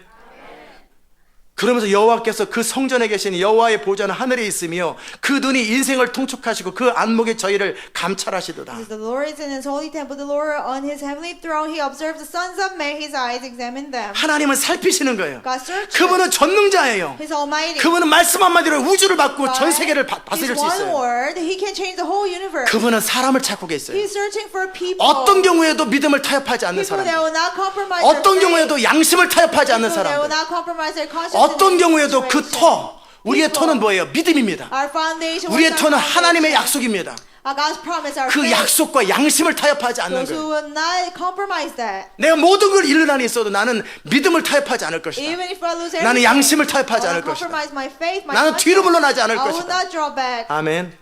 그러면서 여호와께서 그 성전에 계신 여호와의 보좌는 하늘에 있으며 그 눈이 인생을 통촉하시고 그 안목이 저희를 감찰하시도다. Because the Lord is in His holy temple, the Lord on His heavenly throne, He observes the sons of men, His eyes examine them. 하나님은 살피시는 거예요. God searches. 그분은 전능자예요. He's almighty. 그분은 말씀 한마디로 우주를 바꾸고 전 God, 세계를 His 다스릴 수 one 있어요. word, He can change the whole universe. 그분은 사람을 찾고 계세요. He's searching for people. 어떤 경우에도 믿음을 타협하지 않는 People that 사람, will not compromise 어떤 their faith. 경우에도 양심을 타협하지 않는 People that will 사람, not compromise their conscience. 어떤 in this 경우에도 그 situation. 터, 우리의 People. 터는 뭐예요? 믿음입니다. Our foundation. 우리의 what's our 터는 하나님의 foundation? 약속입니다. God's promise, our 그 faith. 약속과 양심을 타협하지 않는 Those who 거예요. will not compromise that. 내가 모든 걸 잃는 한이 있어도 나는 믿음을 타협하지 않을 것이다. Even if I lose everything, 나는 양심을 타협하지 I 않을 will 것이다. compromise my faith, my 나는 뒤로 conscience. 물러나지 않을 I will 것이다. not draw back. 아멘.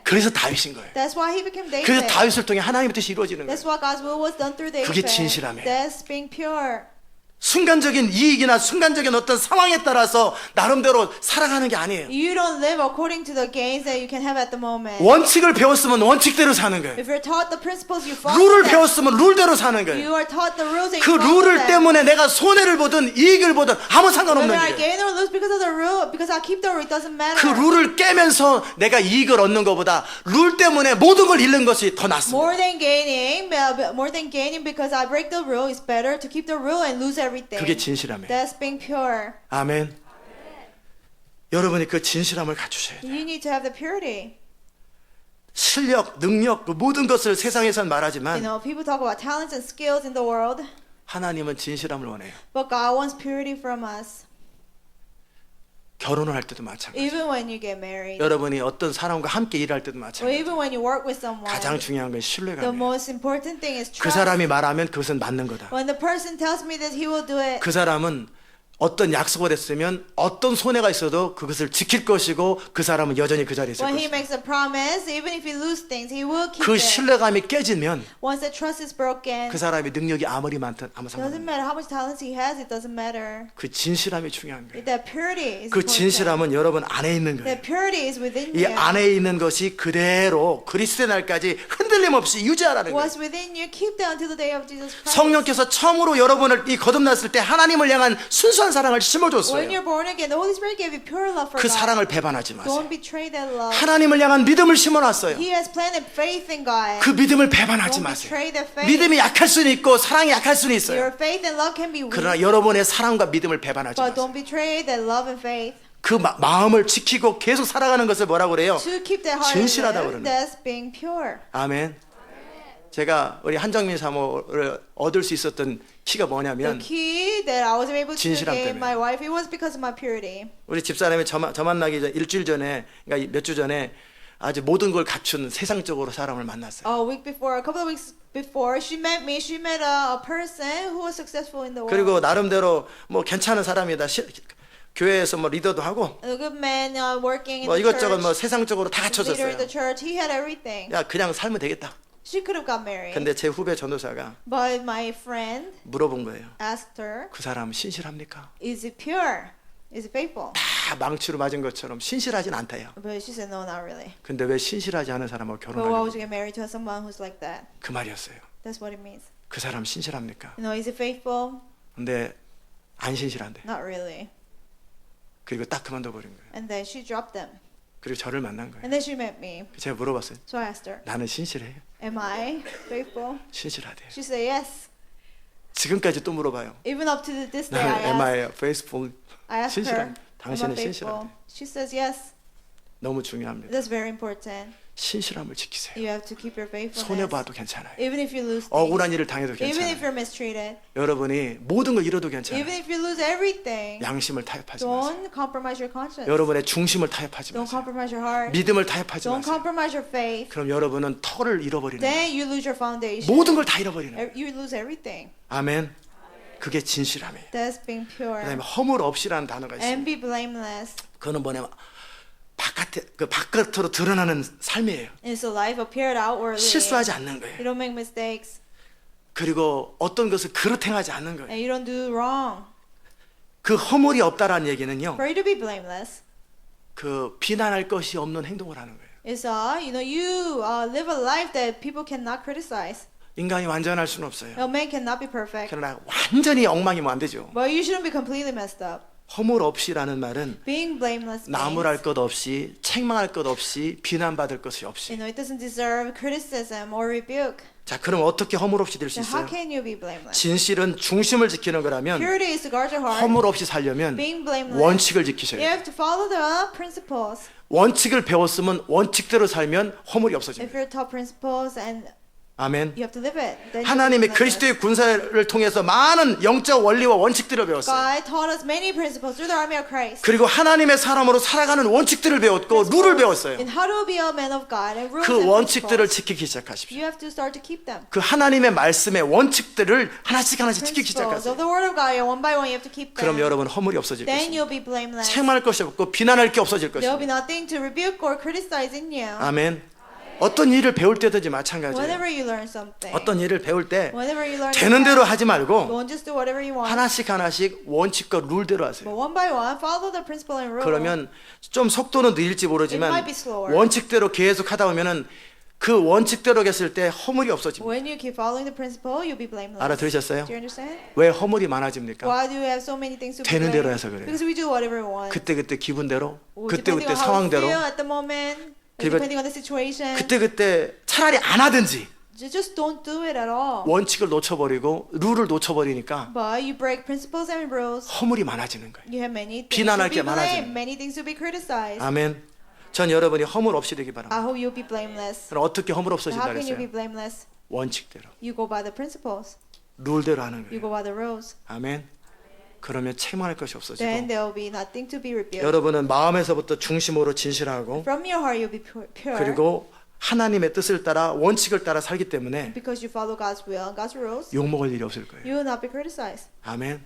그래서 다윗인 거예요. That's why he became David. 그래서 다윗을 통해 하나님의 뜻이 이루어지는 That's 거예요. why God's will was done through David. 그게 진실함이에요. That's being pure. 순간적인 이익이나 순간적인 어떤 상황에 따라서 나름대로 살아가는 게 아니에요. You don't live according to the gains that you can have at the moment. 원칙을 배웠으면 원칙대로 사는 거예요. If you're taught the principles, you follow 룰을 them. 배웠으면 룰대로 사는 You 거예요. are taught the rules and 그 you follow 룰을 them. 때문에 내가 손해를 보든 이익을 보든 아무 상관없는 Whether I 일이에요. gain or lose because of the rule, because I keep the rule, it doesn't matter. 그 룰을 깨면서 내가 이익을 얻는 것보다 룰 때문에 모든 걸 잃는 것이 더 낫습니다. More than gaining because I break the rule, it's better to keep the rule and lose everything. 그게 진실함이에요. That's being pure. 아멘. 여러분이 그 진실함을 갖추셔야 돼요. You need to have the purity. 실력, 능력, 그 모든 것을 세상에선 You 말하지만 know, people talk about talents and skills in the world, 하나님은 진실함을 원해요. but God wants purity from us. 결혼을 할 때도 마찬가지. Even when you get married, 여러분이 어떤 사람과 함께 일할 때도 or 마찬가지. even when you work with someone, 가장 중요한 건 the 신뢰감이에요. most important thing is 그 trust. 사람이 말하면 그것은 맞는 거다. When the person tells me that he will do it, 그 사람은 어떤 약속을 했으면 어떤 손해가 있어도 그것을 지킬 것이고 그 사람은 여전히 그 자리에 있을 when he 것이다. makes a promise, even if he loses things, he will keep 그 it. 신뢰감이 깨지면 Once the trust is broken, 그 사람의 능력이 아무리 많든 아무 doesn't 상관없어요. matter how much talents he has, it doesn't matter. 그 진실함이 중요한 거예요. That purity is 그 important. 진실함은 여러분 안에 있는 거예요. That purity is within 이 you. 안에 있는 것이 그대로 그리스도의 날까지 흔들림 없이 유지하라는 거예요. What's within you, keep that until the day of Jesus Christ. 성령께서 처음으로 여러분을 이 거듭났을 때 하나님을 향한 순수한 사랑을 When 심어줬어요. you're born again, the Holy Spirit gave you pure love for 그 God. 사랑을 배반하지 마세요. Don't betray that love. 하나님을 향한 믿음을 심어놨어요. He has planted faith in God. 그 믿음을 배반하지 Don't 마세요. betray that faith. 믿음이 약할 수는 있고 사랑이 약할 수는 Your 있어요. faith and love can be weak, 그러나 여러분의 사랑과 믿음을 배반하지 but 마세요. don't betray that love and faith. 그 마음을 지키고 계속 살아가는 것을 뭐라고 그래요? To keep that heart 진실하다고 alive, 그러는 that's being pure. 아멘. 제가 우리 한정민 사모를 얻을 수 있었던 키가 The 뭐냐면 key that I was able to 진실함 gain 때문에. my wife, it was because of my purity. 우리 집사람이 저 만나기 전 일주일 전에 그러니까 몇 주 전에 아주 모든 걸 갖춘 세상적으로 사람을 만났어요. A week before, a couple of weeks before, she met me. She met a person who was successful in the world. 그리고 나름대로 뭐 괜찮은 사람이다. 교회에서 뭐 리더도 하고 A good man working in 뭐 the 이것저것 church. 뭐 세상적으로 다 Leader 갖춰졌어요. in the church. He had everything. 야 그냥 살면 되겠다. She could have got married. 근데 제 후배 전도사가 But my friend 물어본 거예요. asked her, 그 사람 신실합니까? is it pure? Is it faithful? 다 망치로 맞은 것처럼 신실하진 않다요. But she said, no, not really. 근데 왜 신실하지 않은 사람하고 But why would 결혼하냐고 you get married to someone who's like that? 그 말이었어요. That's what it means. 그 사람 신실합니까? You know, is it faithful? 근데 안 신실한데. Not really. 그리고 딱 그만둬 버린 거예요. And then she dropped them. 그리고 저를 만난 거예요. And then she met me. 제가 물어봤어요. So I asked her, 나는 신실해요? am I faithful? 신실하대요. She said, yes. 지금까지 또 물어봐요. Even up to this day, 나는 am I I faithful? asked her, 신실한. am I 당신은 faithful? 신실하대. She says, yes. 너무 중요합니다. That's very important. 신실함을 지키세요. You have to keep your faithfulness. 손해 봐도 괜찮아요. Even if you lose things. 억울한 일을 당해도 Even if 괜찮아요. you're mistreated. 여러분이 모든 걸 잃어도 Even 괜찮아요. if you lose everything. 양심을 타협하지 마세요. Don't compromise your conscience. 여러분의 중심을 타협하지 Don't 마세요. compromise your heart. 믿음을 타협하지 Don't 마세요. compromise your faith. 그럼 여러분은 털을 잃어버리는 거예요. Then you lose your foundation. 모든 걸 다 잃어버리는 거예요. You lose everything. 아멘. 그게 진실함이에요. That's being pure. 그다음에 허물 없이라는 단어가 있어요. And be blameless. 그거는 뭐냐면 바깥으로 드러나는 삶이에요. It's a life appeared outwardly. 실수하지 않는 거예요. You don't make mistakes. 그리고 어떤 것을 그릇 행하지 않는 거예요. And you don't do wrong. 그 허물이 없다라는 얘기는요. For you to be blameless 그 비난할 것이 없는 행동을 하는 거예요. is you live a life that people cannot criticize. 인간이 완전할 수는 없어요. No man cannot be perfect. 그러나 완전히 엉망이면 안 되죠. But you shouldn't be completely messed up. 허물 없이라는 말은 Being blameless 나무랄 means, 것 없이 책망할 것 없이 비난받을 것이 없이. it doesn't deserve criticism or rebuke. 자, 그럼 어떻게 허물 없이 될 수 Then how 있어요? can you be blameless? 진실은 중심을 지키는 거라면 Purity is to guard your heart. 허물 없이 살려면 Being blameless, 원칙을 지키셔야 you 돼요. have to follow the principles. 원칙을 배웠으면 원칙대로 살면 허물이 If 없어집니다. you're taught principles and 아멘. you have to live it, then 하나님의 you 그리스도의 군사를 통해서 많은 영적 원리와 원칙들을 배웠어요. God taught us many principles through the army of Christ. 그리고 하나님의 사람으로 살아가는 원칙들을 배웠고 룰을 배웠어요. In how to be a man of God and rules 그 and 원칙들을 principles. 지키기 시작하십시오. You have to start to keep them. 그 하나님의 말씀의 원칙들을 하나씩 하나씩 지키기 Principles 시작하세요. of the word of God, one by one, you have to keep them. 그럼 여러분 허물이 없어질 Then 것입니다. you'll be blameless. 책망할 것이 없고 비난할 게 없어질 There'll be 것입니다. nothing to rebuke or criticize in you. 아멘. 어떤 일을 배울 때든지 마찬가지예요. Whenever you learn something, 어떤 일을 배울 때 whenever you learn 되는 대로 하지 말고 don't just do whatever you want. 하나씩 원칙과 룰대로 하세요. But one by one, follow the principle and rule. 그러면 좀 속도는 느릴지 It 모르지만 might be slower. 원칙대로 계속 하다 보면은 그 원칙대로 했을 때 허물이 없어집니다. When you keep following the principle, you'll be blameless. 알아들으셨어요? Do you understand? 왜 허물이 많아집니까? Why do you have so many things to be 되는 대로 blamed? 해서 그래요. Because we do whatever we want. 그때그때 기분대로, Depending 그때그때 on how we 상황대로, feel at the moment, 그리고 depending on the situation. 그때그때 차라리 안 하든지 You just don't do it at all. 원칙을 놓쳐버리고 룰을 놓쳐버리니까 But you break principles and rules. 허물이 많아지는 거예요. You have many things 비난할 to be 게 많아지는 blamed, many things to be criticized. 아멘. 전 여러분이 허물 없이 되기 I 바랍니다. hope you'll be blameless. 그럼 어떻게 허물 So 없어진다 how can you be 그랬어요? blameless? 원칙대로, You go by the principles. 룰대로 하는 You 거예요. go by the rules. 아멘. 그러면 책망할 것이 Then 없어지고 there will be nothing to be rebuked. 여러분은 마음에서부터 중심으로 진실하고 From your heart you'll be pure. 그리고 하나님의 뜻을 따라 원칙을 따라 살기 때문에 Because you follow God's will and God's rules, 욕먹을 일이 없을 거예요. you will not be criticized. 아멘.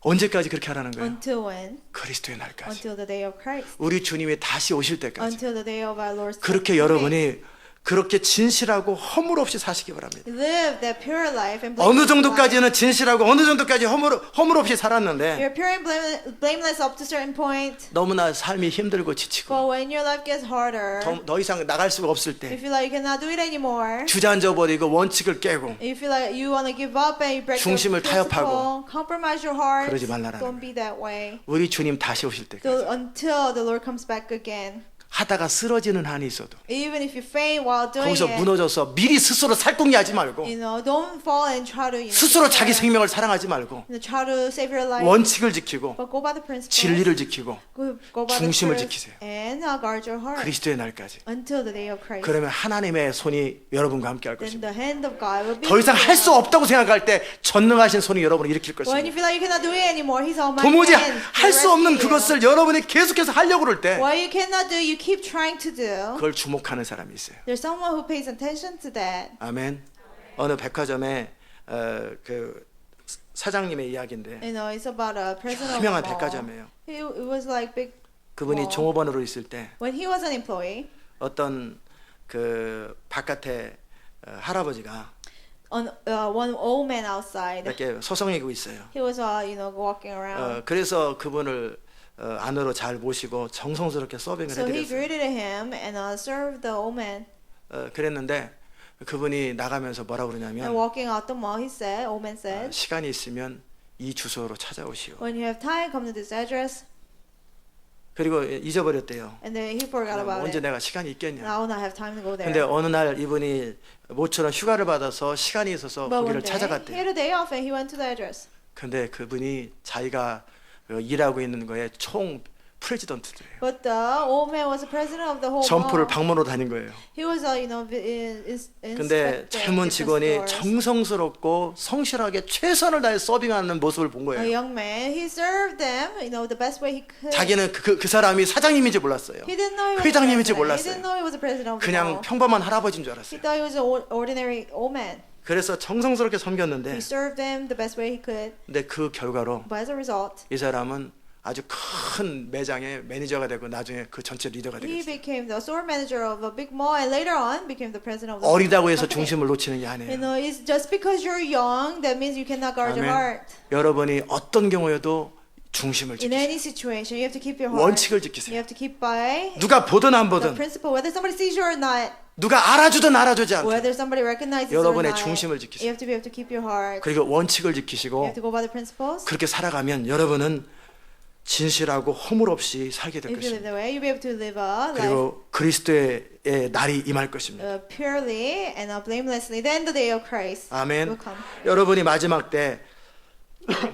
언제까지 그렇게 하라는 거예요? Until when? 그리스도의 날까지. Until the day of Christ. 우리 주님이 다시 오실 때까지. Until the day of our Lord's 그렇게 coming. 여러분이 그렇게 진실하고 허물 없이 사시기 바랍니다. Live that pure life and 어느 blameless life. 정도까지는 진실하고 어느 정도까지 허물 없이 살았는데 You're pure and blameless up to a certain point. 너무나 삶이 힘들고 지치고 But when your life gets harder, 더 이상 나갈 수가 없을 you 때 feel like you cannot do it anymore. 주저앉아 버리고 원칙을 깨고 You feel like you want to give up and you break 중심을 the 타협하고 principle, compromise your heart. 그러지 말라라는 Don't be that way. 우리 주님 다시 오실 때까지 Until the Lord comes back again. 하다가 쓰러지는 한이 있어도 Even if you faint while doing 거기서 it, 무너져서 미리 스스로 살동리하지 말고 you know, don't fall and try to, you know, 스스로 take 자기 care, 생명을 사랑하지 말고 you know, try to save your life. 원칙을 지키고 But go by the principles. 진리를 지키고 Go by 중심을 the truth, 지키세요. and guard your heart 그리스도의 날까지. until the day of Christ. 그러면 하나님의 손이 여러분과 함께 할 Then 것입니다. the hand of God will be 더 이상 with 할 you. 수 없다고 생각할 때 전능하신 손이 여러분을 일으킬 When you 것입니다. feel like you cannot do it anymore, His almighty 도무지 hand will 할 수 없는 rescue you. 그것을 여러분이 계속해서 하려고 그럴 때 What you cannot do, you keep trying to do. 그걸 주목하는 사람이 있어요. There's someone who pays attention to that. 아멘. 어느 백화점에 그 사장님의 이야기인데 You know, it's about a president of a 유명한 mall. 백화점이에요. It was like big. 그분이 종업원으로 있을 때 When he was an employee, 어떤 그 바깥에 할아버지가 one old man outside, 이렇게 서성이고 있어요. he was, you know, walking around. 그래서 그분을 안으로 잘 모시고 정성스럽게 서빙을 So he 해드렸어요. greeted him and served the old man. 그랬는데 그분이 나가면서 뭐라고 And 그러냐면 walking out the mall, old man said, 시간이 있으면 이 주소로 찾아오시오. when you have time, come to this address. 그리고 잊어버렸대요. And then he forgot about 언제 it. 내가 시간이 있겠냐. I will not have time to go there. 근데 어느 날 이분이 모처럼 휴가를 받아서 시간이 있어서 But 거기를 one day, he 찾아갔대요. had a day off and he went to the address. 근데 그분이 자기가 일하고 있는 거에 총 프레지던트예요. But the old man was the president of the whole 점포를 mall. 방문으로 다닌 거예요. He was, you know, 근데 젊은 직원이 stores. 정성스럽고 성실하게 최선을 다해 서빙하는 모습을 본 A 거예요. young man, he served them, you know, the best way he could. 자기는 그 사람이 사장님인지 몰랐어요. He didn't know he was 회장님인지 the president. He 몰랐어요. didn't know he was the president of the 그냥 mall. 평범한 할아버지인 줄 He 알았어요. thought he was an ordinary old man. 그래서 정성스럽게 섬겼는데 He served them the best way he could. 근데 그 결과로 But as a result, 이 사람은 아주 큰 매장의 매니저가 되고 나중에 그 전체 리더가 he 되겠어요. became the store manager of a big mall and later on became the president of the 어리다고 해서 company. 중심을 놓치는 게 You 아니에요. know, it's just because you're young, that means you cannot guard your 아멘. heart. 여러분이 어떤 경우에도 중심을 In 지키세요. any situation, you have to keep your heart. 원칙을 You 지키세요. have to keep by 누가 보든 안 the 보든 principle, whether somebody sees you or not, 누가 알아주든 알아주지 않든 whether somebody recognizes you or 여러분의 not. 중심을 You 지키세요. have to be able to keep your heart. 그리고 원칙을 You 지키시고 have to go by the principles. 그렇게 살아가면 여러분은 진실하고 허물 없이 살게 될 If you live 것입니다. the way, you'll be able to live a life 그리고 그리스도의 날이 임할 것입니다. purely and blamelessly. Then the day of Christ 아멘. will come. 여러분이 마지막 때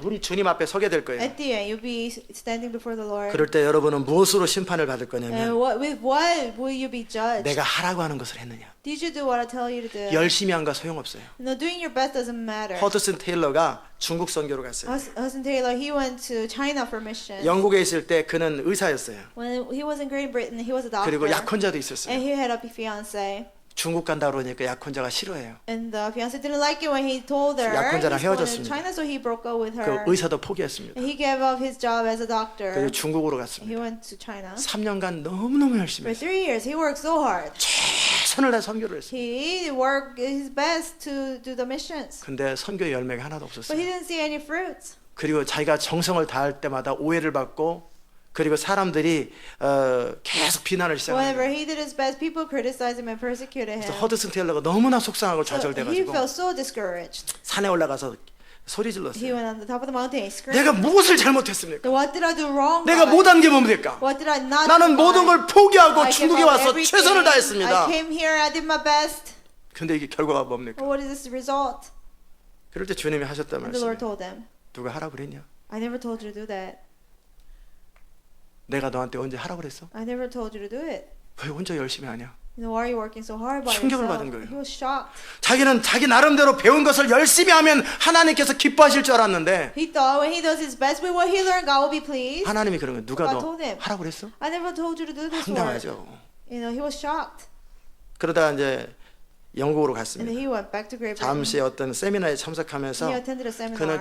우리 주님 앞에 서게 될 거예요. At the end, you'll be standing before the Lord. 그럴 때 여러분은 무엇으로 심판을 받을 And 거냐면 with what will you be judged? 내가 하라고 하는 것을 했느냐. Did you do what I tell you to do? 열심히 한 거 소용없어요. No, doing your best doesn't matter. 허드슨 테일러가 중국 선교로 갔어요. Hudson Taylor, he went to China for mission. 영국에 있을 때 그는 의사였어요. When he was in Great Britain, he was a doctor. 그리고 약혼자도 있었어요. And he had a fiance. 중국 간다 그러니까 약혼자가 싫어해요. And the fiance didn't like it when he told her 약혼자랑 he's going to 헤어졌습니다. China, so he broke up with 그 her. 의사도 포기했습니다. And he gave up his job as a doctor. 그리고 중국으로 He 갔습니다. went to China. 3년간 너무너무 열심히 For 했어요. 3 years, he worked so hard. 최선을 다해 선교를 했어요. He worked his best to do the missions. 근데 선교 열매가 하나도 But he 없었어요. didn't see any fruits. 그리고 자기가 정성을 다할 때마다 오해를 받고 그리고 사람들이 계속 비난을 Whenever 시작해요. he did his best, people criticized him and persecuted 그래서 him. 허드슨 테일러가 너무나 속상하고 So he 좌절돼가지고 felt so discouraged. 산에 올라가서 소리 He 질렀어요. went on the top of the mountain and screamed. 내가 무엇을 잘못했습니까? What did I do wrong? 내가 God? 못한 게 뭡니까? What did I not 나는 do 모든 right? 걸 포기하고 I gave 중국에 up 와서 everything. 최선을 I 다했습니다. came here, I did my best. 근데 이게 결과가 뭡니까? But what is this result? 그럴 때 주님이 하셨단 And the Lord 말씀이에요. told them, 누가 하라 그랬냐? I never told you to do that. 내가 너한테 언제 하라 그랬어? I never told you to do it. 왜 혼자 열심히 하냐? You know, why are you working so hard by 충격을 yourself? 받은 거예요. He was shocked. 자기는 자기 나름대로 배운 것을 열심히 하면 하나님께서 기뻐하실 줄 알았는데 He thought when he does his best with what he learned, God will be pleased. 하나님이 그런 거예요. 누가 God 너 told him. 하라 그랬어? I never told you to do this work. 황당하죠. You know, he was shocked. 그러다 이제 영국으로 And 갔습니다. then he went back to Great Britain. 잠시 어떤 세미나에 He 참석하면서 attended a seminar. 그는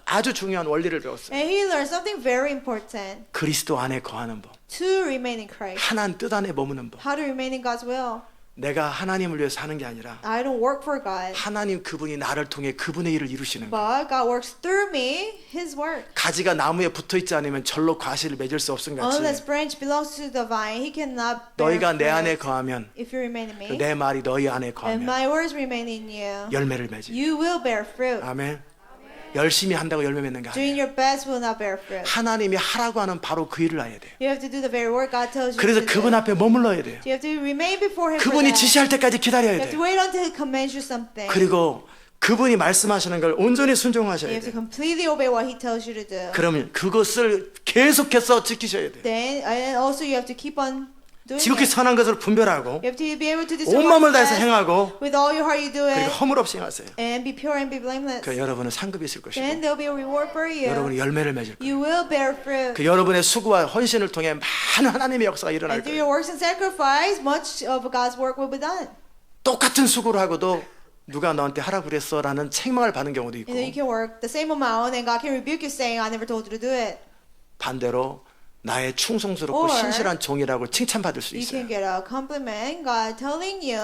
아주 중요한 원리를 배웠어요. And he learned something very important. 그리스도 안에 거하는 법. To remain in Christ. 하나님 뜻 안에 머무는 법. How to remain in God's will. 내가 하나님을 위해서 사는 게 아니라 I don't work for God. 하나님 그분이 나를 통해 그분의 일을 이루시는 거예요. But God works through me, His work. 가지가 나무에 붙어 있지 않으면 절로 과실을 맺을 수 없음 같이 Unless branch belongs to the vine, he cannot bear 너희가 내 안에 fruit. 거하면 If you remain in me, 내 말이 너희 안에 and 거하면 my words remain in you, 열매를 맺지. you will bear fruit. 아멘. 열심히 한다고 열매 맺는 게 Doing 아니에요. your best will not bear fruit. 하나님이 하라고 하는 바로 그 일을 해야 돼요. You have to do the very work God tells you 그래서 to do. 그분 앞에 머물러야 돼요. You have to remain before Him for 그분이 that. 지시할 때까지 You 기다려야 have to 돼요. wait until He commands you something. 그리고 그분이 말씀하시는 걸 온전히 You 순종하셔야 have to 돼요. completely obey what He tells you to do. 그러면 그것을 계속해서 지키셔야 돼요. Then, and also you have to keep on doing 지극히 it. 선한 것을 분별하고 You have to be able to discern 온 what's 마음을 다해서 best. 행하고 With all your heart you do 그리고 it. 허물 없이 행하세요. And be pure and be blameless. 그 여러분은 상급이 있을 것이고 Then there will be a reward for you. 여러분이 열매를 맺을 거예요. You will bear fruit. 그 여러분의 수고와 헌신을 통해 많은 하나님의 역사가 일어날 And through your 거예요. works and sacrifice, much of God's work will be done. 똑같은 수고를 하고도 누가 너한테 하라 그랬어라는 책망을 받는 경우도 있고 You know, you can work the same amount and God can rebuke you saying, I never told you to do it. 반대로 나의 충성스럽고 Or 신실한 종이라고 칭찬받을 수 You 있어요. can get a compliment, God telling you,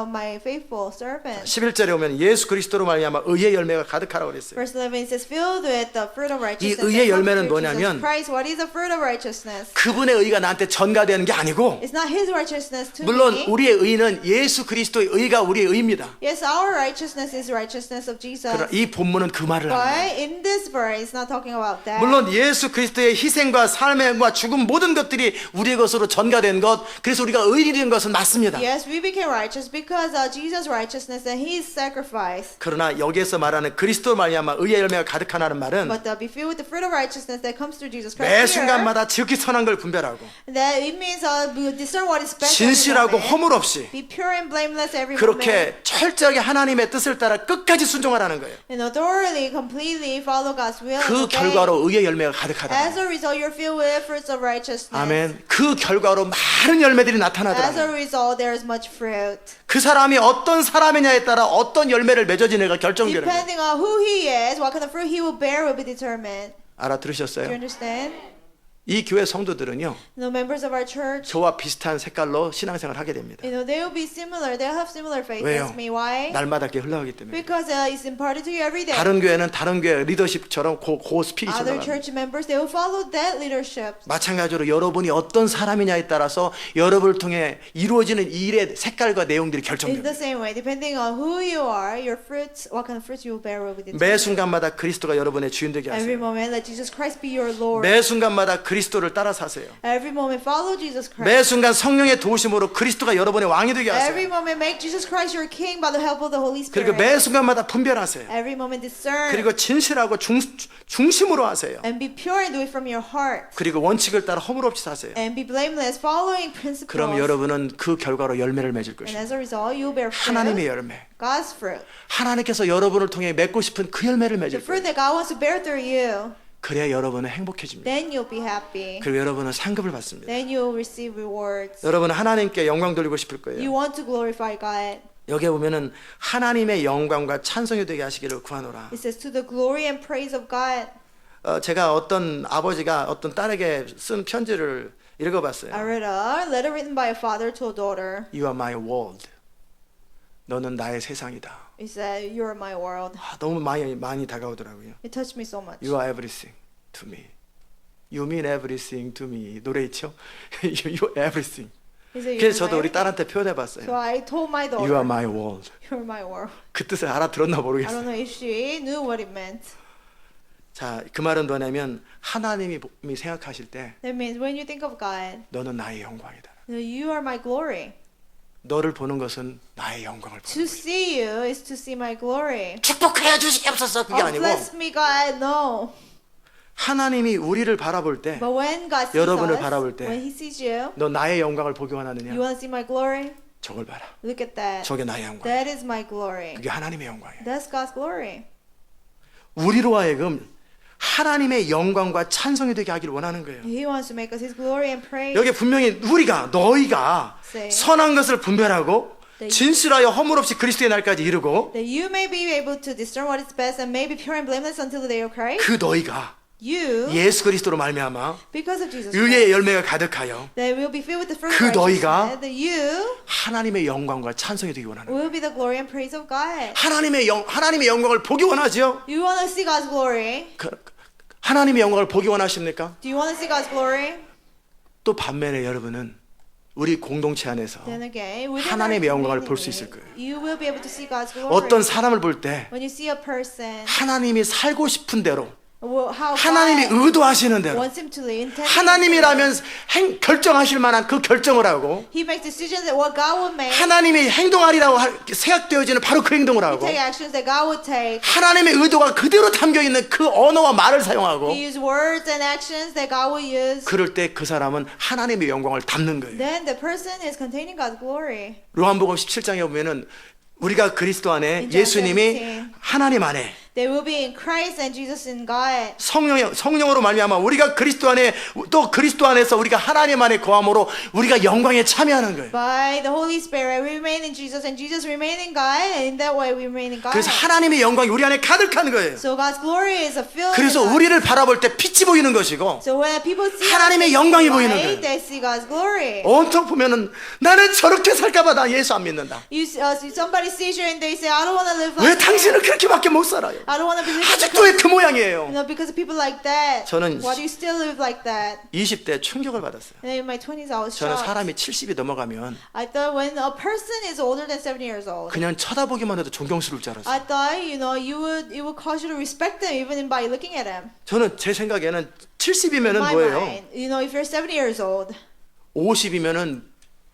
my faithful servant. 11절에 오면 예수 그리스도로 말미암아 의의 열매가 가득하라고 그랬어요. Verse 11 says, filled with the fruit of righteousness. 이 의의 that comes 열매는 through Jesus 뭐냐면 Christ. What is the fruit of righteousness? 그분의 의가 나한테 전가되는 게 아니고 It's not His righteousness to 물론 me. 우리의 의는 예수 그리스도의 의가 우리의 의입니다. Yes, our righteousness is righteousness of Jesus. 그러나 이 본문은 그 말을 합니다. But in this verse, it's not talking about that. 물론 예수 그리스도의 희생과 삶과 죽음 모든 것들이 우리의 것으로 전가된 것, 그래서 우리가 의인이 된 것은 맞습니다. Yes, we became righteous because of Jesus' righteousness and His sacrifice. 그러나 여기에서 말하는 그리스도 말미암아 의의 열매가 가득하라는 말은 But be filled with the fruit of righteousness that comes through Jesus 매 Christ. 순간마다 지극히 선한 걸 분별하고 That it means we discern what is best. 진실하고 for every 허물 moment. 없이 Be pure and blameless every moment. 그렇게 철저하게 하나님의 뜻을 따라 끝까지 순종하라는 거예요. And authority completely follow God's will. 그 and obey. 결과로 의의 열매가 As 가득하다. a result, you're filled with fruits of righteousness. 아멘. 그 결과로 많은 열매들이 As a 나타나더라. result, there is much fruit. 그 사람이 어떤 사람이냐에 따라 어떤 열매를 맺어지느냐가 결정되는 거예요. Depending on who he is, what kind of fruit he will bear will be determined. Do you 알아들으셨어요? understand? 이 교회 성도들은요, The members of our church, 저와 비슷한 색깔로 신앙생활을 하게 됩니다. they will be similar. They'll have similar faith 왜요? as me. Why? 날마다 이렇게 흘러가기 때문에. Because it's imparted to you every day. 다른 교회는 다른 교회 리더십처럼 그 스피릿이 Other 올라갑니다. church members, they will follow that leadership. 마찬가지로 여러분이 어떤 사람이냐에 따라서 여러분을 통해 이루어지는 일의 색깔과 내용들이 In 결정됩니다. the same way, depending on who you are, your fruits, what kind of fruits you will bear will be 매 determined. 순간마다 그리스도가 여러분의 주인 되게 Every 하세요. moment, let Jesus Christ be your Lord. 매 순간마다 그리스도를 따라 사세요. Every moment, follow Jesus Christ. 매 순간 성령의 도우심으로 그리스도가 여러분의 왕이 되게 Every 하세요. moment, make Jesus Christ your King by the help of the Holy 그리고 Spirit. 매 순간마다 분별하세요. Every moment, discern 그리고 진실하고 중심으로 하세요. and be pure and do it from your heart. 그리고 원칙을 따라 허물 없이 사세요. And be blameless, following principles. 그럼 여러분은 그 결과로 열매를 맺을 And 것입니다. as a result, you will bear fruit. 하나님의 열매. God's fruit. 하나님께서 여러분을 통해 맺고 싶은 그 열매를 The 맺을 fruit 거예요. that God wants to bear through you. 그래야 여러분은 행복해집니다. Then you'll be happy. 그리고 여러분은 상급을 받습니다. Then you'll receive rewards. 여러분은 하나님께 영광 돌리고 싶을 You 거예요. want to glorify God. 여기에 보면은 하나님의 영광과 찬송이 되게 하시기를 구하노라. It says to the glory and praise of God. 제가 어떤 아버지가 어떤 딸에게 쓴 편지를 I 읽어봤어요. read a letter written by a father to a daughter. You are my world. 너는 나의 세상이다. He said, "You're my world." 너무 많이 다가오더라고요. It touched me so much. You are everything to me. You mean everything to me. 노래 있죠? You everything. He said, 그래서 "You're 저도 my 우리 everything." 딸한테 So 표현해봤어요. I told my daughter, You are my world. "You're my world." 그 뜻을 알아들었나 I don't 모르겠어요. know if she knew what it meant. 자, 그 말은 뭐냐면 하나님이 생각하실 때 That means when you think of God, 너는 나의 영광이다. you are my glory. 너를 보는 것은 나의 영광을 보는 To 거예요. see you is to see my glory. 축복하여 주시옵소서 그게 Oh, 아니고 bless me, God. No. 하나님이 우리를 바라볼 때 But when God sees 여러분을 us, 바라볼 때 when He sees you, 너 나의 영광을 보기 you 원하느냐? want to see my glory? 저걸 봐라. Look at that. 저게 나의 영광. That is my glory. 그게 하나님의 영광이에요. That's God's glory. 우리로 하여금 하나님의 영광과 찬송이 되게 하기를 원하는 거예요. He wants to make us His glory and praise. 여기 분명히 너희가 Say. 선한 것을 분별하고 진실하여 허물 없이 그리스도의 날까지 이르고 That you may be able to discern what is best and may be pure and blameless until the day of Christ. 그 너희가 You, 예수 그리스도로 말미암아 because of Jesus Christ, 의의 열매가 가득하여 that will be filled with the fruit 그 of 너희가 righteousness. That you 하나님의 영광과 찬송이 되기 원하는 거예요. will be the glory and praise of God. 하나님의 영광을 보기 원하죠? You want to see God's glory? 하나님의 영광을 보기 원하십니까? Do you want to see God's glory? 또 반면에 여러분은 우리 공동체 안에서 Then again, within 하나님의 our 영광을 볼 수 community, 있을 거예요. you will be able to see God's glory. 어떤 사람을 볼 때 When you see a person, 하나님이 살고 싶은 대로 how 하나님이 God 의도하시는 대로 wants him to live. 하나님이라면 결정하실 만한 그 결정을 하고 He makes decisions that what God will make. 하나님이 행동하리라고 생각되어지는 바로 그 행동을 He 하고 take actions that God would take. 하나님의 의도가 그대로 담겨있는 그 언어와 말을 사용하고 He use words and actions that God will use. 그럴 때 그 사람은 하나님의 영광을 담는 거예요. Then the person is containing God's glory. 요한복음 17장에 보면은 우리가 그리스도 안에 In John 예수님이 17. 하나님 안에 They will be in Christ and Jesus in God. 성령으로 말미암아 우리가 그리스도 안에 또 그리스도 안에서 우리가 하나님 안에 거함으로 우리가 영광에 참여하는 거예요. By the Holy Spirit, we remain in Jesus and Jesus remain in God. And in that way, we remain in God. 그래서 하나님의 영광이 우리 안에 가득한 거예요. So God's glory is a field. 그래서 우리를 바라볼 때 빛이 보이는 것이고 So when people see 하나님의 us 영광이 보이는 light, 거예요. they see God's glory. 온통 보면은 나는 저렇게 살까봐 나 예수 안 믿는다. Somebody sees you and they say, I don't want to live 왜 like that. 당신은 그렇게밖에 못 살아요? I don't want to believe 아직도 왜 그 모양이에요? because of people like that. 저는 Why do you still live like that? 20대 충격을 받았어요. And in my 20s, I was 저는 shocked. 사람이 70이 넘어가면 I thought when a person is older than 70 years old, 그냥 쳐다보기만 해도 존경스러울 줄 알았어요. I thought it would cause you to respect them even by looking at them. 저는 제 생각에는 In 70이면은 my 뭐예요? mind, if you're 70 years old 50이면은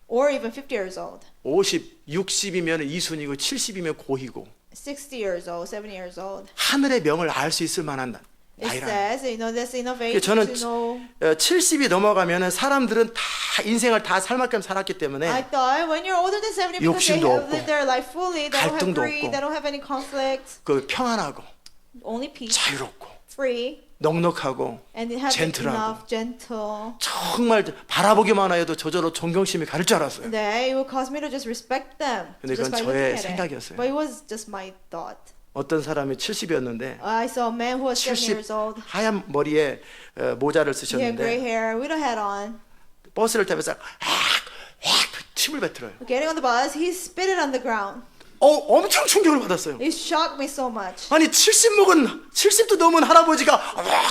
or even 50 years old, 60이면 이순이고 70이면 고희고 60 years old, 70 years old, 하늘의 명을 알 수 있을 만한 it 나이라. says, that's enough age 저는 to know. 70이 넘어가면은 사람들은 다 인생을 다 살만큼 살았기 I 때문에 thought when you're older than 70, because they 욕심도 have 없고, lived their life fully, they don't have 갈등도 greed, 없고, they don't have any conflict, 그 평안하고 only peace, 자유롭고 free, 넉넉하고 and they have 젠틀하고. enough, gentle. 정말 바라보기만 해도 저절로 존경심이 가를 줄 알았어요. That it would cause me to just respect them. 근데 Just 그건 by 저의 looking at it. 생각이었어요. But it was just my thought. 어떤 사람이 70이었는데 I saw a man who was 70 years old. 하얀 머리에 모자를 He had gray 쓰셨는데 hair, with a hat on. 버스를 타면서 침을 뱉어요. Getting on the bus, he spit it on the ground. 엄청 충격을 받았어요. It shocked me so much. 아니 70도 넘은 할아버지가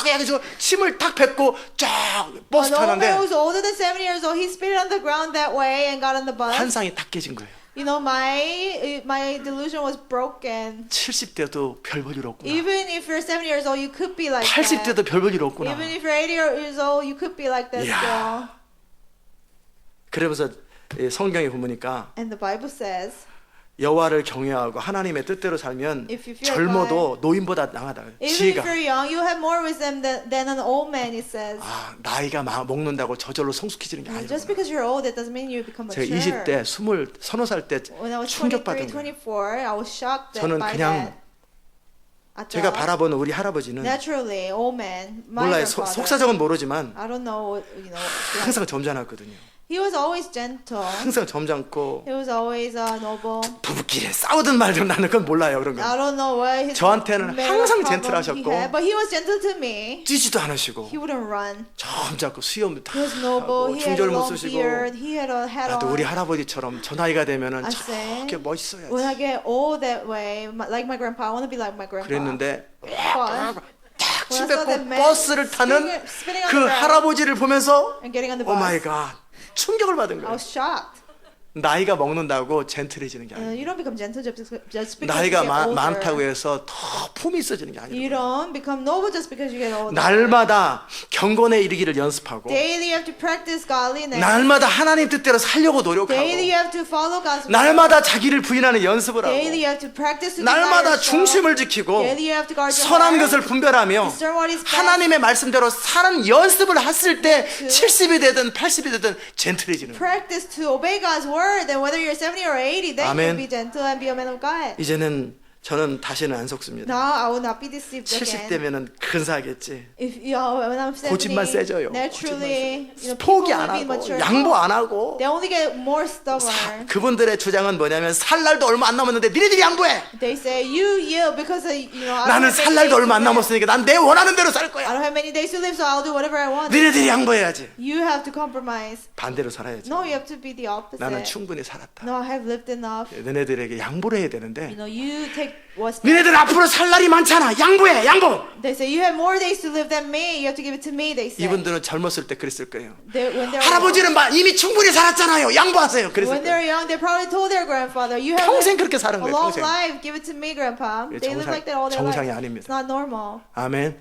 그냥 저 침을 탁 뱉고 쫙 버스 An old 타는데 man who was older than 70 years old, he spit it on the ground that way and got on the bus. 환상이 딱 깨진 거예요. My delusion was broken. 70대도 별 볼 일 없구나. Even if you're 70 years old, you could be like that. 80대도 별 볼 일 없구나. Even if you're 80 years old, you could be like that Yeah. still. 그러면서 성경에 보니까 And the Bible says, 여호와를 경외하고 하나님의 뜻대로 살면 If you fear 젊어도 노인보다 나아다. even 지혜가. if you're young, you have more wisdom than an old man, it says. 나이가 먹는다고 저절로 성숙해지는 게 아니에요. Just because you're old, that doesn't mean you become 제가 mature. 20대, 20, 서너 살 때 When I was 23, 충격받은 거예요. 24, I was shocked 저는 by 그냥 that. 제가 바라보는 우리 할아버지는 naturally, old man, my 몰라요. grandfather, 속사정은 모르지만 I don't know, 항상 점잖았거든요. he was always gentle. 항상 점잖고 He was always noble. 부부끼리 싸우든 말든 나는 그건 몰라요. 그런 거. I don't know what his 저한테는 marital 항상 problem 젠틀하셨고, he had, but he was gentle to me. 뛰지도 않으시고 He wouldn't run. 점잖고 수염도 다 He was noble. 하고 He had a 중절 못 long 쓰시고 beard. He had a hat 나도 우리 on. 할아버지처럼 저 나이가 되면은 I say, 저렇게 멋있어야지. When I get old that way, like my grandpa, I want to be like my grandpa. 그랬는데 But 딱 when I 침 saw that 뱉고 man 버스를 타는 spitting on 그 the ground 할아버지를 보면서 and getting on the 오 bus, 마이 갓 충격을 받은 I 거예요. was shocked. 나이가 먹는다고 젠틀해지는 게 아니에요. You don't become gentle just because 나이가 you get older. 많다고 해서 더 품이 있어지는 게 You 아니에요. don't become noble just because you get older. 날마다 경건에 이르기를 연습하고 Daily you have to practice godliness. 날마다 하나님 뜻대로 살려고 노력하고 Daily you have to follow God's will. 날마다 자기를 부인하는 연습을 하고 Daily you have to practice to deny 날마다 yourself. 중심을 지키고 Daily you have to guard your 선한 heart. 것을 분별하며 Discern what is best. 하나님의 말씀대로 사는 연습을 했을 때 70이 되든 80이 되든 젠틀해지는 거예요. Practice to obey God's word, and whether you're 70 or 80, then Amen. you'll be gentle and be a man of God. 이제는 저는 다시는 안 속습니다. Now I will not be deceived 70 again. 되면은 근사하겠지. If when I'm 70, 고집만 세져요. naturally, 포기 people 안 will be 하고 mature. 양보 안 하고 They only get more stubborn. 그분들의 주장은 뭐냐면 살 날도 얼마 안 남았는데 니네들이 양보해. They say you yield because I 나는 don't 살 have 날도 many 얼마 안 days to live. 남았으니까 난 내 원하는 대로 살 I 거야. don't have many days to live, so I'll do whatever I want. 니네들이 양보해야지. You have to compromise. 반대로 살아야지. No, you have to be the opposite. 나는 충분히 살았다. No, I have lived enough. 너네들에게 양보를 해야 되는데 You take what's. 니네들 앞으로 살 날이 많잖아. 양보해. 양보. They say you have more days to live than me. You have to give it to me. They say. 이분들은 젊었을 때 그랬을 거예요. When they're 할아버지는 이미 충분히 살았잖아요. 양보하세요. 그랬을 when 거예요. they're young, they probably told their grandfather, "You have 평생 lived 그렇게 사는 a 거예요. long 평생. life. Give it to me, Grandpa." 이게 They live like that all their 정상이 life. 아닙니다. It's not normal. 아멘.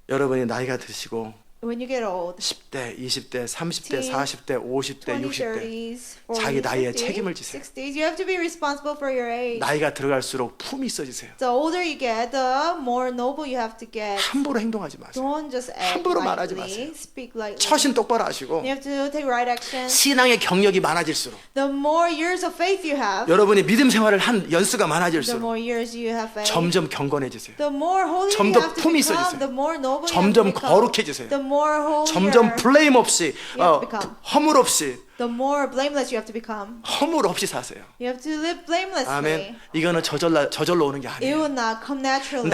여러분이 나이가 드시고 When you get old, 10대, 20대, 30대, Teens, 40대, 50대, 20, 60대 30s, 40s, 자기 나이에 50s, 책임을 지세요. 60s, you have to be responsible for your age. 나이가 들어갈수록 품이 있어지세요. The older you get, the more noble you have to get. 함부로 행동하지 마세요. Don't just act 함부로 말하지 lightly, 마세요. speak lightly. 처신 똑바로 하시고 You have to take right action. 신앙의 경력이 많아질수록 The more years of faith you have, 여러분이 믿음 생활을 한 연수가 the 많아질수록 more years you have faith. 점점 경건해지세요. The more holy you 점점 have to 품이 become, 있어지세요. the more noble you have to 점점 become. 거룩해지세요. The more holier, 점점 블레임 없이 have to become. 허물 없이 the more blameless you have to become. 허물 없이 사세요. You have to live blamelessly. 아멘. 이거는 저절로 오는 게 It 아니에요. will not come naturally.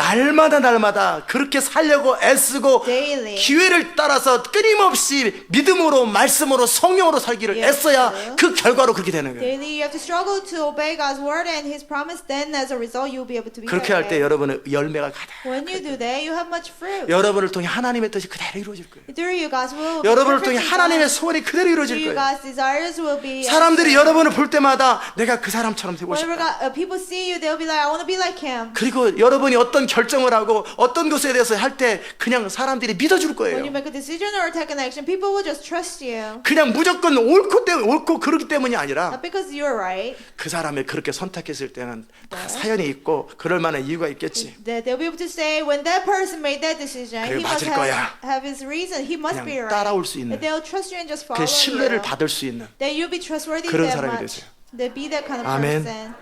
날마다 그렇게 살려고 애쓰고 Daily. 기회를 따라서 끊임없이 믿음으로 말씀으로 성령으로 살기를 Yes. 애써야 그 결과로 그렇게 되는 거예요. Daily, you have to struggle to obey God's word and His promise. Then, as a result, you'll be able to be 그렇게 that 할 때 way. 여러분의 열매가 가득. When you do that, you have much fruit. 여러분을 통해 하나님의 뜻이 그대로 이루어질 거예요. Through you, God's will. be 여러분을 통해 perfectly 하나님의 done. 소원이 그대로 이루어질 Through you, 거예요. God's desires will be. 사람들이 여러분을 볼 때마다 내가 그 사람처럼 되고 Whenever 싶다. people see you, they'll be like, I want to be like him. 그리고 여러분이 어떤 결정을 하고 어떤 것에 대해서 할 때 그냥 사람들이 믿어줄 When you 거예요. make a decision or take an action, people will just trust you. 그냥 무조건 옳고 그러기 때문이 아니라 Not because you're right. 그 사람을 그렇게 선택했을 때는 다 사연이 있고 그럴 만한 이유가 있겠지. That they'll be able to say, when that person made that decision, 그래, he must 맞을 거야. have his reason. He must be 그냥 right. 따라올 수 있는 That they'll trust you and just follow 그 신뢰를 you. 받을 수 있는 That you'll be trustworthy 그런 that 사람이 much. 되세요. That be that kind of 아멘. person.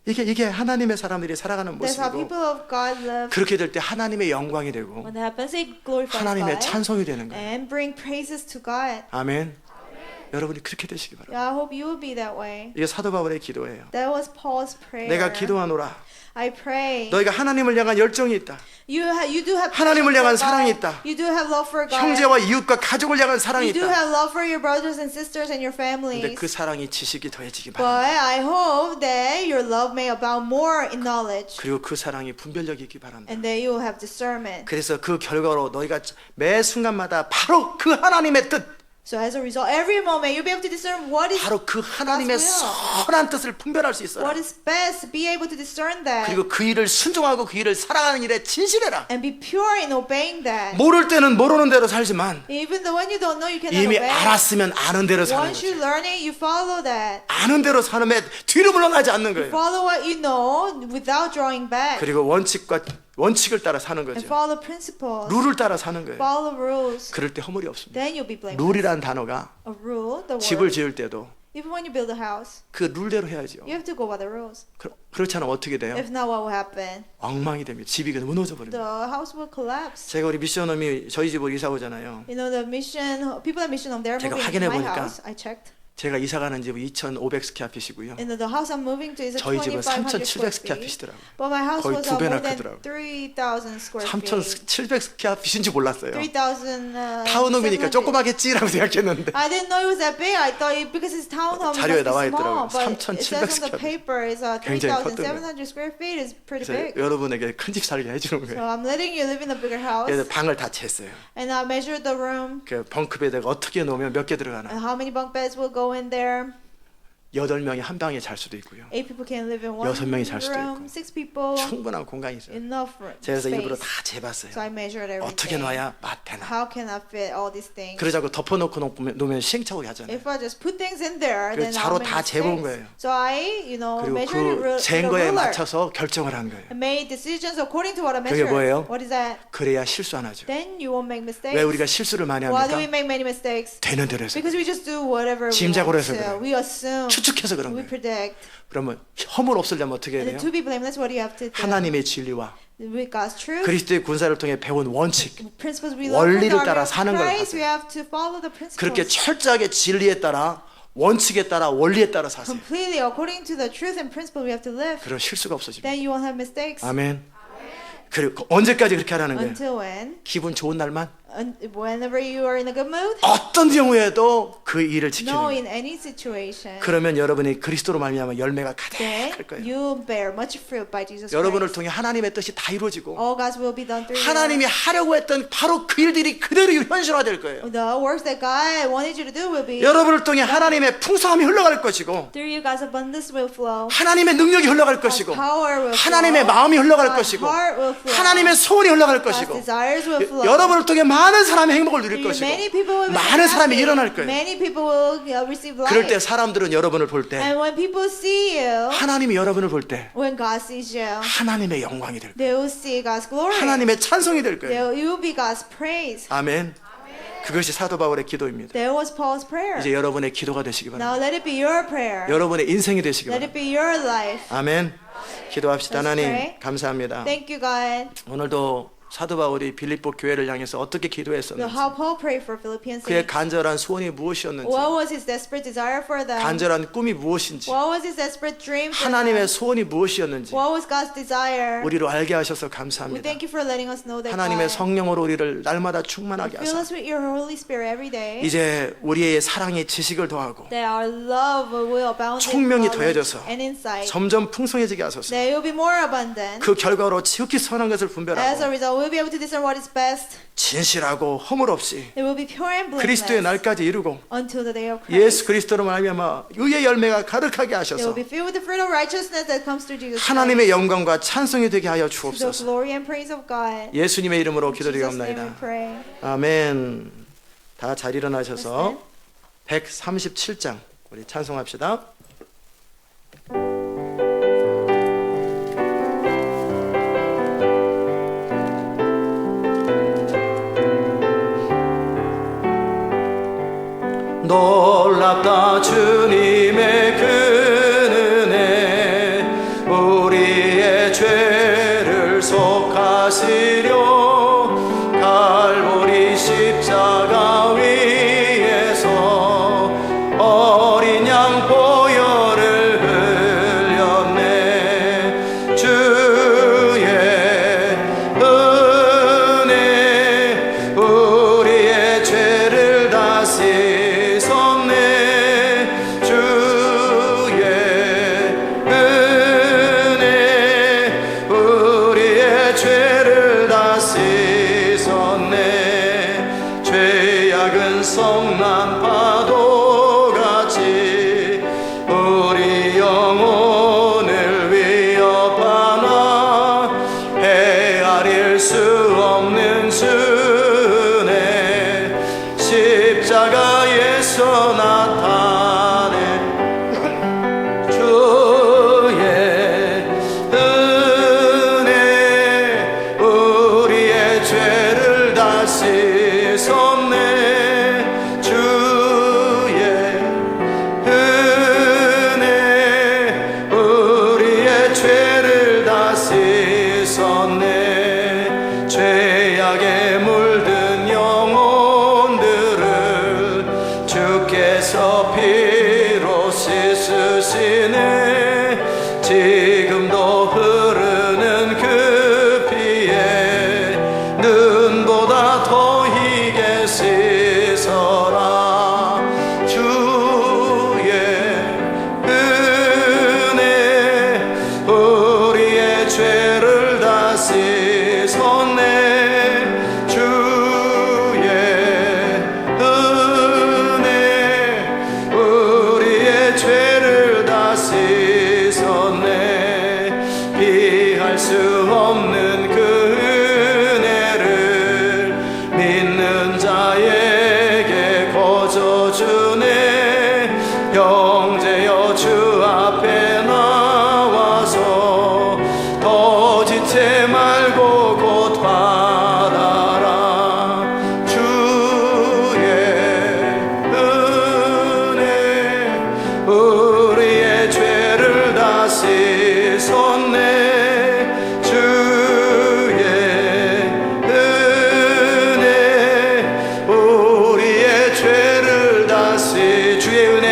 이게 하나님의 사람들이 살아가는 That's how 모습이고 people of God live. 그렇게 될 때 하나님의 영광이 되고 When that happens, it glorifies 하나님의 God 찬송이 되는 거예요. and bring praises to God. 아멘. 여러분이 그렇게 되시기 바랍니다. Yeah, I hope you will be that way. 이게 사도 바울의 기도예요. That was Paul's prayer. 내가 기도하노라. I pray. 너희가 하나님을 향한 열정이 있다. You do have 하나님을 passion for 향한 God. 사랑이 있다. You do have love for God. 형제와 이웃과 가족을 향한 사랑이 You do 있다. have love for your brothers and sisters and your 근데 families. 그 사랑이 지식이 더해지기 But 바랍니다. I hope that your love may abound more in knowledge 그리고 그 사랑이 분별력이 있기 바랍니다. and that you will have discernment. 그래서 그 결과로 너희가 매 순간마다 바로 그 하나님의 뜻, So as a result, every moment you'll be able to discern what is 바로 그 하나님의 God's will. 선한 뜻을 분별할 수 있어라. what is best. Be able to discern that 그리고 그 일을 순종하고 그 일을 살아가는 일에 진실해라. and be pure in obeying that. 모를 때는 모르는 대로 살지만 Even though when you don't know, you cannot 이미 obey. 알았으면 아는 대로 사는 Once you 거죠. learn it, you follow that. 아는 대로 사는 애 뒤로 물러나지 않는 거예요. Follow what you know without drawing back. 그리고 원칙을 따라 sa는 And 거죠. follow principles. 룰을 따라 사는 거예요. Follow rules. 그럴 때 허물이 없습니다. Then you'll be blameless. 룰이라는 단어가 A rule, the 집을 word. 지을 때도 Even when you build a house, 그 룰대로 해야죠. you have to go by the rules. 그렇지 않으면 어떻게 돼요? If not, what will happen? 엉망이 됩니다. 집이 그냥 무너져 버립니다. The house will collapse. 제가 우리 미션홈이 저희 집으로 이사 오잖아요. You know, the mission people at mission home, they're 제가 moving 확인해 to my 보니까 house. I checked. 제가 이사 가는 집은 2,500스퀘어핏이고요. And the house I'm moving to is a 저희 집은 2,500 square feet. 3,700스퀘어핏이더라고요. But my house 거의 was 두 배나 more than 크더라고요. 3,000 square feet. 3,700스퀘어핏인지 몰랐어요. 3,000. 타운홈이니까 조그마겠지라고 생각했는데 I didn't know it was that big. I thought because it's townhome, it 자료에 must 나와 be small. 있더라고요. But it says on 3,700 the paper is 굉장히 3,700 square feet is pretty 그래서 big. 여러분에게 큰 집 살게 해주는 So 거예요. I'm letting you live in a bigger house. 그래서 방을 다 쟀어요. And I measured the room. 그 벙크베드가 어떻게 놓으면 몇 개 들어가나. And how many bunk beds will go in there? 8명이 한 방에 잘 수도 있고요. 8 people can live in one 6명이 잘 수도 room. 있고. 6 people, 충분한 공간이 있어요. enough room, 그래서 일부러 space. 다 재봤어요. So I measured 어떻게 everything. 놔야 맞대나. How can I fit all these things? 그러자고 덮어놓고 놓으면 시행착오게 하잖아요. If I just put things in there, 그래서 then 자로 I'll make 다 재본 mistakes. 거예요. So I, 그리고 measured it 그 with 잰 a 거에 ruler. 맞춰서 결정을 한 거예요. I made decisions according to what I 그게 measured. 뭐예요? What is that? 그래야 실수 안 하죠. Then you won't make mistakes. 왜 우리가 실수를 많이 Why do we 합니까? make many mistakes? 되는 대로 해서 Because we just do whatever we 짐작으로 want 해서 to. 그래요. We assume. 추측해서 그런 We 거예요. predict. 그러면 허물 없으려면 어떻게 해야 And 돼요? to be blameless, what do you have to do? 하나님의 진리와 With God's truth. 그리스도의 군사를 통해 배운 원칙, Principles we learn from 원리를 the 따라 army of 사는 걸 Christ, 하세요. we have to follow the principles. 그렇게 철저하게 진리에 따라 원칙에 따라 원리에 따라 사세요. Completely according to the truth and principle we have to live. 그럼 실수가 없어집니다. Then you won't have mistakes. 아멘. 그리고 언제까지 그렇게 하라는 거예요? Until when? 기분 좋은 날만 Whenever you are in a good mood. 어떤 경우에도 그 일을 지키는 No, 거예요. in any situation. 그러면 여러분이 그리스도로 말미암아 열매가 가득할 Then 거예요. you bear much fruit by Jesus 여러분을 Christ. 통해 하나님의 뜻이 다 이루어지고 All God's will be done through 하나님이 you. 하려고 했던 바로 그 일들이 그대로 현실화될 거예요. The works that God wanted you to do will be 여러분을 통해 하나님의 풍성함이 흘러갈 것이고 through you. God's abundance will flow. 하나님의 능력이 흘러갈 God's 것이고 power will 하나님의 flow. 마음이 흘러갈 God's 것이고 heart will flow. 하나님의 소원이 흘러갈 God's 것이고 desires will flow. 여러분을 통해 많은 사람의 행복을 누릴 Through you, many 것이고 people will be 많은 사람이 happy. 일어날 거예요. Many people will receive life. 그럴 때 사람들은 여러분을 볼 때 And when people see you, 하나님이 여러분을 볼 때 when God sees you, 하나님의 영광이 될 거예요. they will see God's glory. 하나님의 찬송이 될 거예요. You will be God's praise. 아멘. 그것이 사도 바울의 기도입니다. That was Paul's prayer. 이제 여러분의 기도가 되시기 바랍니다. Now let it be your prayer. 여러분의 인생이 되시기 Let it 바랍니다. be your life. 아멘. 기도합시다. Let's 하나님 pray. 감사합니다. Thank you, God. 오늘도 사도 바울이 빌립보 교회를 향해서 어떻게 So 기도했었는지 how Paul prayed for Philippians 그의 saints. 간절한 소원이 무엇이었는지 What was his desperate desire for them? 간절한 꿈이 무엇인지 What was his desperate dream for 하나님의 them? 소원이 무엇이었는지 What was God's desire? 우리로 알게 하셔서 We 감사합니다. thank you for letting us know that 하나님의 God. 성령으로 우리를 날마다 충만하게 Fill 하사 us with your Holy Spirit every day. 이제 우리의 사랑의 지식을 더하고 That our love will abound in 총명이 knowledge 더해져서 and insight. 점점 풍성해지게 하소서. That it will be more abundant. 그 결과로 지극히 선한 것을 As a 분별하고 result, we'll be able to discern what is best. 진실하고 허물 없이 It will be pure and 그리스도의 blameless 날까지 이루고 until the day of 예수 Christ. 그리스도로 말미암아 의의 열매가 가득하게 It will 하셔서 be filled with the fruit of righteousness that comes through Jesus Christ. 하나님의 영광과 찬송이 되게 하여 To the 주옵소서. glory and praise of God. 예수님의 이름으로 In Jesus' name we 기도드리옵나이다. pray. 아멘. 다 잘 일어나셔서 137장 우리 찬송합시다. 놀랍다 주님의 그 은혜 우리의 죄를 속하시려 갈보리 십자가 위에서 어린 양 보혈을 흘렸네 주의 은혜 우리의 죄를 다 씻었네 주의 은혜 우리의 죄를 다 씻었네 죄악은 성난 파도같이 우리 영혼을 위협하나 헤아릴 수 없는 주네 십자가에서 나타내 주의 은혜 우리의 죄를 다 씻었네 주의 은혜 우리의 죄를 다 씻었네. 주의 은혜 우리의 죄를 다 씻었네. 비할 수 없는 그 은혜를 믿는 자에게 거저 주네. 형제여 주 앞에 나와서 더 지체 말고 곧 받아라. 주의 은혜 우리의 죄를 다 씻었네. 주의 은혜 우리의 죄를 다 주의 은혜.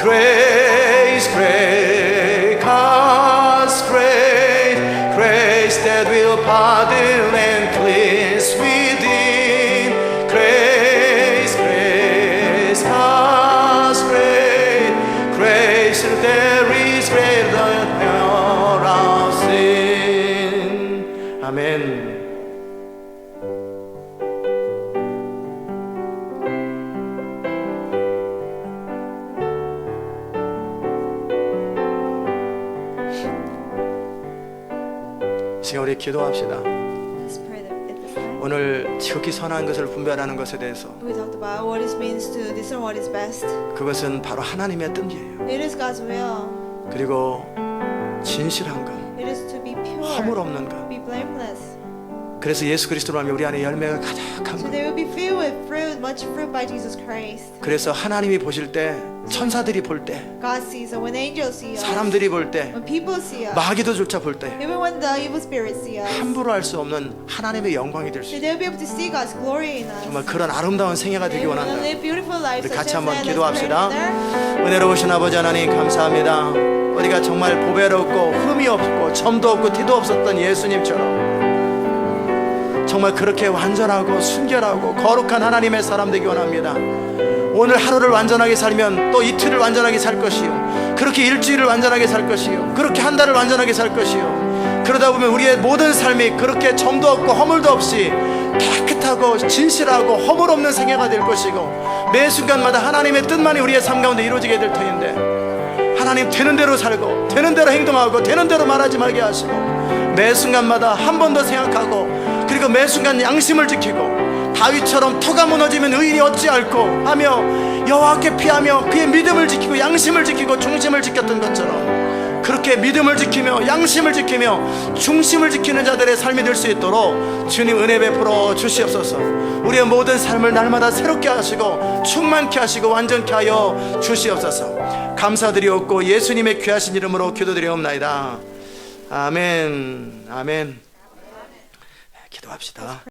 Grace, grace, God's grace, grace that will pardon and cleanse within. Grace, grace, God's grace, grace that is greater than our sin. 아멘. 지금 우리 기도합시다. Let's pray at this time. 오늘 지극히 선한 것을 분별하는 것에 대해서 We talked about what it means to discern what is best. 그것은 바로 하나님의 뜻이에요. It is God's will. 그리고 진실한 것, It is to be pure, 허물 없는 것. be blameless. 그래서 예수 그리스도로 하면 우리 안에 열매가 가득한 So 것. they will be filled with fruit, much fruit by Jesus Christ. 그래서 하나님이 보실 때, 천사들이 볼 때, God sees us, when angels see us, 사람들이 볼 때, when people see us, 마귀도조차 볼 때 even when the evil spirits see us, 함부로 할 수 없는 하나님의 영광이 될 수 so 있어요. they'll be able to see God's glory in us. 정말 그런 아름다운 생애가 되기 They will 원한다. live beautiful lives 우리 such 같이 as 한번 that. 기도합시다. Let's pray together. 은혜로우신 아버지 하나님 감사합니다. 우리가 정말 보배롭고 흠이 없고 점도 없고 티도 없었던 예수님처럼 정말 그렇게 완전하고 순결하고 거룩한 하나님의 사람 되기 원합니다. 오늘 하루를 완전하게 살면 또 이틀을 완전하게 살 것이요, 그렇게 일주일을 완전하게 살 것이요, 그렇게 한 달을 완전하게 살 것이요. 그러다 보면 우리의 모든 삶이 그렇게 점도 없고 허물도 없이 깨끗하고 진실하고 허물 없는 생애가 될 것이고, 매 순간마다 하나님의 뜻만이 우리의 삶 가운데 이루어지게 될 터인데, 하나님 되는 대로 살고 되는 대로 행동하고 되는 대로 말하지 말게 하시고, 매 순간마다 한 번 더 생각하고, 그리고 매 순간 양심을 지키고, 다윗처럼 터가 무너지면 의인이 어찌할꼬 하며 여호와께 피하며 그의 믿음을 지키고 양심을 지키고 중심을 지켰던 것처럼, 그렇게 믿음을 지키며 양심을 지키며 중심을 지키는 자들의 삶이 될 수 있도록 주님 은혜 베풀어 주시옵소서. 우리의 모든 삶을 날마다 새롭게 하시고 충만케 하시고 완전케 하여 주시옵소서. 감사드리옵고 예수님의 귀하신 이름으로 기도드리옵나이다. 아멘. 아멘. 기도합시다.